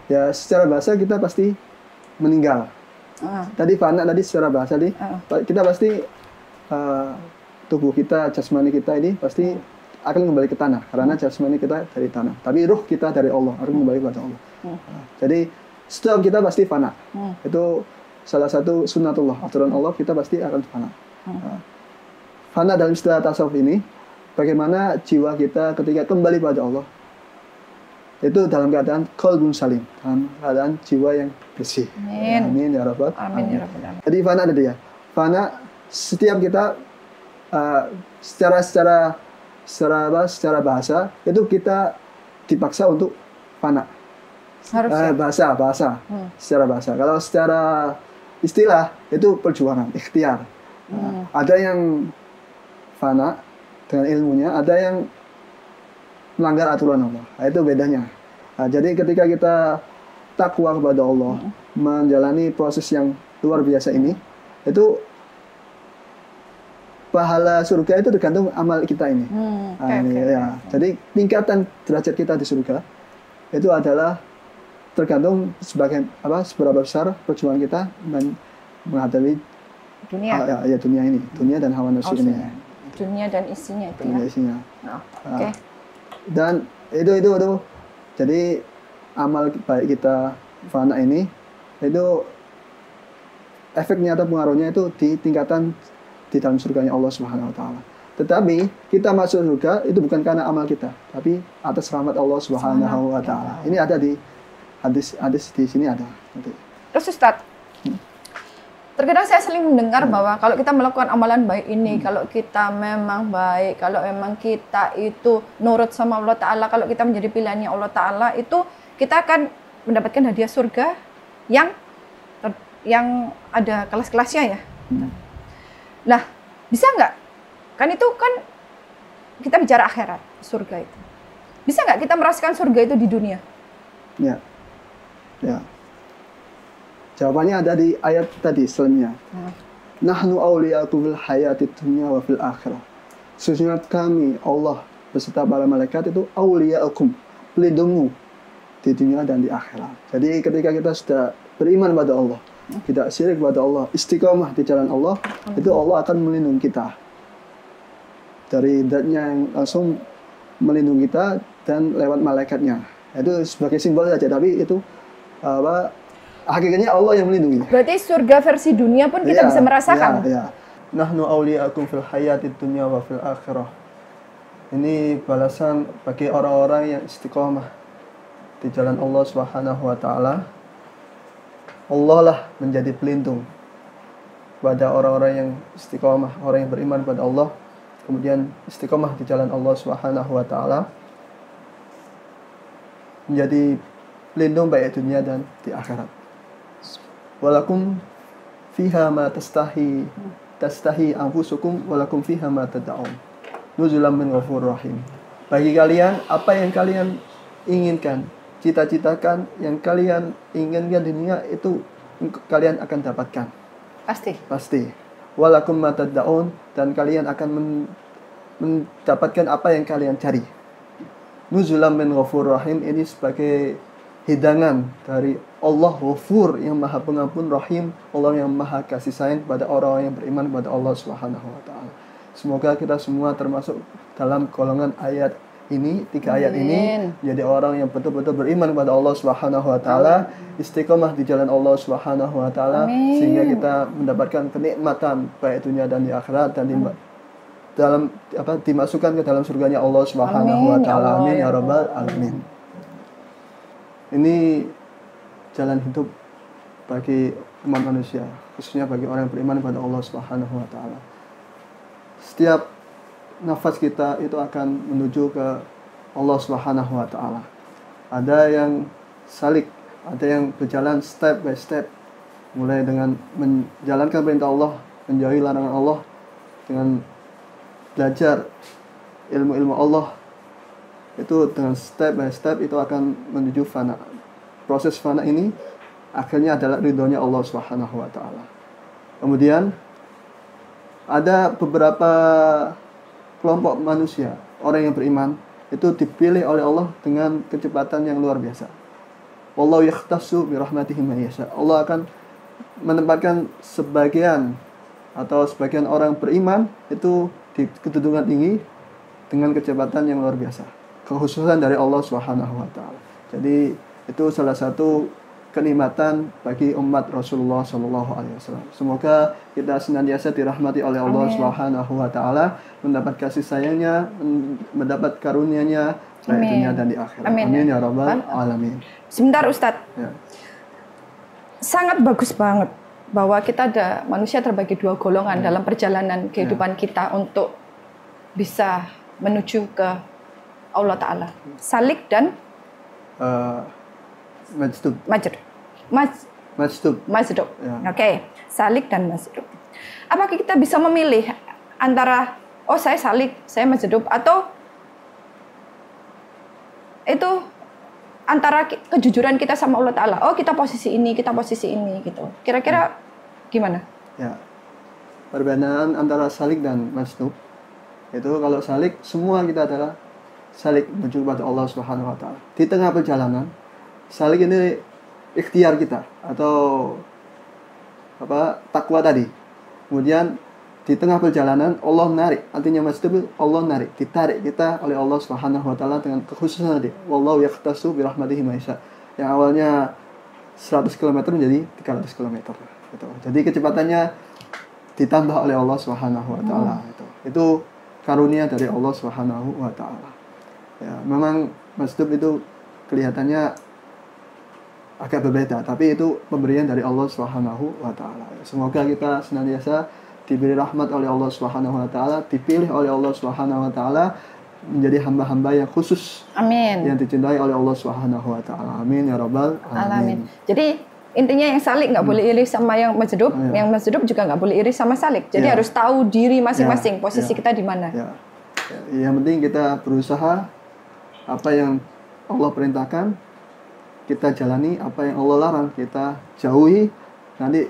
Ya, secara bahasa kita pasti meninggal. Tadi fana tadi secara bahasa kita pasti tubuh kita, jasmani kita ini pasti akan kembali ke tanah, karena jasmani kita dari tanah, tapi ruh kita dari Allah, akan kembali kepada Allah. Jadi setiap kita pasti fana. Itu salah satu sunnatullah, aturan Allah, kita pasti akan fana. Fana dalam istilah tasawuf ini, bagaimana jiwa kita ketika kembali pada Allah itu dalam keadaan qalbun salim, dalam keadaan jiwa yang bersih. Amin ya rabbal alamin. Jadi fana tadi ya, fana setiap kita secara bahasa itu kita dipaksa untuk fana. Bahasa secara bahasa. Kalau secara istilah itu perjuangan, ikhtiar. Ada yang fana dengan ilmunya, ada yang melanggar aturan Allah. Itu bedanya. Jadi ketika kita takwa kepada Allah, menjalani proses yang luar biasa ini, itu pahala surga itu tergantung amal kita ini. Jadi tingkatan derajat kita di surga itu adalah tergantung seberapa besar perjuangan kita menghadapi dunia ini, dunia dan hawa nafsu ini. Dunia dan isinya itu. Dunia isinya. Dan itu jadi amal baik kita fana ini itu efeknya atau pengaruhnya itu di tingkatan di dalam surganya Allah Subhanahu wa taala. Tetapi kita masuk surga itu bukan karena amal kita, tapi atas rahmat Allah Subhanahu wa taala. Ini ada di hadis di sini ada. Terus Ustaz, terkadang saya sering mendengar bahwa kalau kita melakukan amalan baik ini, kalau kita memang baik, kalau memang kita itu nurut sama Allah Ta'ala, kalau kita menjadi pilihannya Allah Ta'ala, itu kita akan mendapatkan hadiah surga yang ada kelas-kelasnya ya. Nah, bisa nggak? Kan itu kan kita bicara akhirat, surga itu. Bisa nggak kita merasakan surga itu di dunia? Ya. Jawabannya ada di ayat tadi selanjutnya. Nahnu awliya'akum fil hayatid dunya wa fil akhirah. Sesungguhnya kami, Allah beserta para malaikat itu awliya'akum, pelindungmu di dunia dan di akhirat. Jadi ketika kita sudah beriman pada Allah, tidak syirik pada Allah, istiqomah di jalan Allah, itu Allah akan melindungi kita dari zatnya yang langsung melindungi kita dan lewat malaikatnya. Itu sebagai simbol saja, tapi itu hakikatnya Allah yang melindungi. Berarti surga versi dunia pun kita bisa merasakan. Nahnu awliya'akum fil hayatid dunya wa fil akhirah. Ini balasan bagi orang-orang yang istiqomah di jalan Allah Subhanahu wa taala. Allah lah menjadi pelindung pada orang-orang yang istiqomah, orang yang beriman pada Allah kemudian istiqomah di jalan Allah Subhanahu wa taala, menjadi pelindung baik di dunia dan di akhirat. Walakum fiha ma tastahi anfusukum walakum fiha ma tad'un. Nuzulan min ghafurur rahim. Bagi kalian apa yang kalian inginkan, cita-citakan, yang kalian inginkan di dunia itu kalian akan dapatkan. Pasti. Walakum ma tad'un, dan kalian akan mendapatkan apa yang kalian cari. Nuzulan min ghafurur rahim, ini sebagai hidangan dari Allah Ghafur yang Maha Pengampun, Rahim, Allah yang Maha Kasih Sayang kepada orang yang beriman kepada Allah Subhanahu wa taala. Semoga kita semua termasuk dalam golongan ayat ini, 3 ayat ini, jadi orang yang betul-betul beriman kepada Allah Subhanahu wa taala, istiqomah di jalan Allah Subhanahu wa taala, sehingga kita mendapatkan kenikmatan baik dunia dan di akhirat, dan dimasukkan ke dalam surganya Allah Subhanahu wa taala. Amin ya rabbal alamin. Ini jalan hidup bagi umat manusia, khususnya bagi orang yang beriman kepada Allah Subhanahu wa taala. Setiap nafas kita itu akan menuju ke Allah Subhanahu wa taala. Ada yang salik, ada yang berjalan step by step, mulai dengan menjalankan perintah Allah, menjauhi larangan Allah, dengan belajar ilmu-ilmu Allah. Itu dengan step by step itu akan menuju fana. Proses fana ini akhirnya adalah ridhonya Allah Subhanahu wa taala. Kemudian ada beberapa kelompok manusia, orang yang beriman itu dipilih oleh Allah dengan kecepatan yang luar biasa. Wallahu yakhtassu bi rahmatihi man yasha. Allah akan menempatkan sebagian orang beriman itu di kedudukan tinggi dengan kecepatan yang luar biasa. Kekhususan dari Allah Subhanahu wa taala. Jadi itu salah satu kenikmatan bagi umat Rasulullah sallallahu alaihi wasallam. Semoga kita senantiasa dirahmati oleh Allah Subhanahu wa taala, mendapat kasih sayangnya, mendapat karunia-Nya baik dunia dan di akhirat. Amin ya rabbal alamin. Sebentar Ustadz. Ya. Sangat bagus banget bahwa kita ada manusia terbagi 2 golongan dalam perjalanan kehidupan kita untuk bisa menuju ke Allah Ta'ala. Salik dan Majdub. Ya. Oke. Salik dan majdub. Apakah kita bisa memilih antara saya salik, saya majdub, atau itu antara kejujuran kita sama Allah Ta'ala? Oh, kita posisi ini gitu. Kira-kira gimana? Ya. Perbedaan antara salik dan majdub itu, kalau salik semua kita adalah salik menuju kepada Allah Subhanahu wa taala. Di tengah perjalanan, salik ini ikhtiar kita atau takwa tadi. Kemudian di tengah perjalanan Allah menarik, artinya maksudnya Allah menarik, ditarik kita oleh Allah Subhanahu wa taala dengan kekhususan tadi. Wallahu yakhtassu bi rahmatihi man yasha. Yang awalnya 100 km menjadi 300 km gitu. Jadi kecepatannya ditambah oleh Allah Subhanahu wa taala itu karunia dari Allah Subhanahu wa taala. Ya, memang masjid itu kelihatannya agak berbeda, tapi itu pemberian dari Allah Subhanahu wa taala. Semoga kita senantiasa diberi rahmat oleh Allah Subhanahu wa taala, dipilih oleh Allah Subhanahu wa taala menjadi hamba-hamba yang khusus. Amin. Yang dicintai oleh Allah Subhanahu wa taala. Amin ya rabbal alamin. Jadi intinya yang salik nggak boleh iri sama yang majdub, yang majdub juga nggak boleh iri sama salik. Jadi harus tahu diri masing-masing, posisi kita di mana. Ya. Yang penting kita berusaha, apa yang Allah perintahkan kita jalani, apa yang Allah larang kita jauhi. Nanti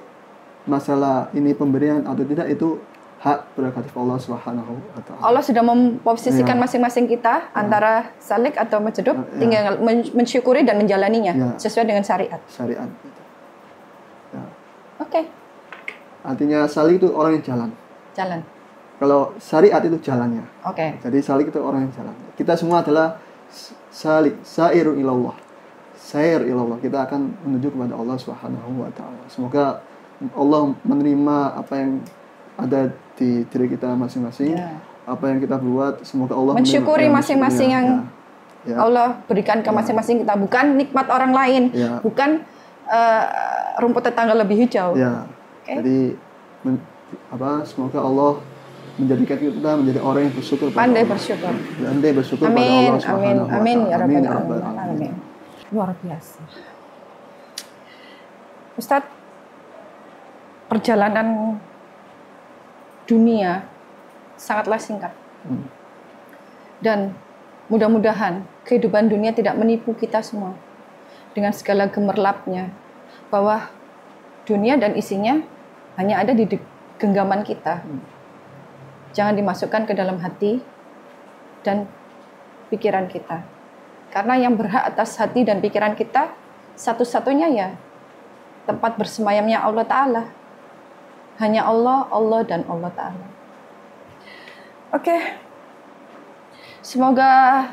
masalah ini pemberian atau tidak itu hak prerogatif Allah Subhanahu wa taala. Allah sudah memposisikan masing-masing kita antara salik atau majdub, tinggal mensyukuri dan menjalaninya sesuai dengan syariat. Syariat. Ya. Oke. Artinya salik itu orang yang jalan. Jalan. Kalau syariat itu jalannya. Oke. Jadi salik itu orang yang jalan. Kita semua adalah salik, sairu ilallah. Sair ilallah. Kita akan menuju kepada Allah Subhanahu wa taala. Semoga Allah menerima apa yang ada di diri kita masing-masing. Apa yang kita buat, semoga Allah mensyukuri masing-masing yang Allah berikan ke masing-masing kita, bukan nikmat orang lain, bukan rumput tetangga lebih hijau. Jadi semoga Allah menjadikan kita menjadi orang yang bersyukur pada Pandai Allah. bersyukur. Pandai bersyukur pada Amin, Allah amin, Subhanahu wa amin Ta'ala. ya Amin ya Rabbal Rabbal Alamin. Alamin. Luar biasa. Ustadz, perjalanan dunia sangatlah singkat. Dan mudah-mudahan kehidupan dunia tidak menipu kita semua dengan segala gemerlapnya, bahwa dunia dan isinya hanya ada di genggaman kita. Jangan dimasukkan ke dalam hati dan pikiran kita. Karena yang berhak atas hati dan pikiran kita satu-satunya ya tempat bersemayamnya Allah Ta'ala. Hanya Allah, Allah dan Allah Ta'ala. Oke. Semoga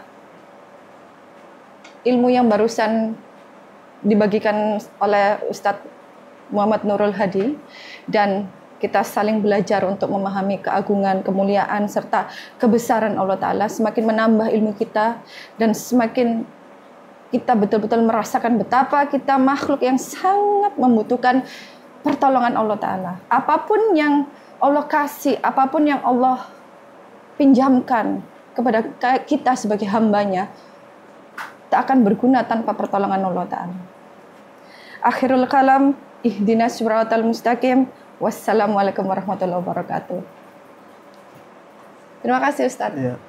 ilmu yang barusan dibagikan oleh Ustadz Muhammad Nurul Hadi dan kita saling belajar untuk memahami keagungan, kemuliaan, serta kebesaran Allah Ta'ala semakin menambah ilmu kita dan semakin kita betul-betul merasakan betapa kita makhluk yang sangat membutuhkan pertolongan Allah Ta'ala. Apapun yang Allah kasih, apapun yang Allah pinjamkan kepada kita sebagai hambanya, tak akan berguna tanpa pertolongan Allah Ta'ala. Akhirul kalam, ihdinas siratal mustaqim. Wassalamualaikum warahmatullahi wabarakatuh. Terima kasih Ustaz. Ya.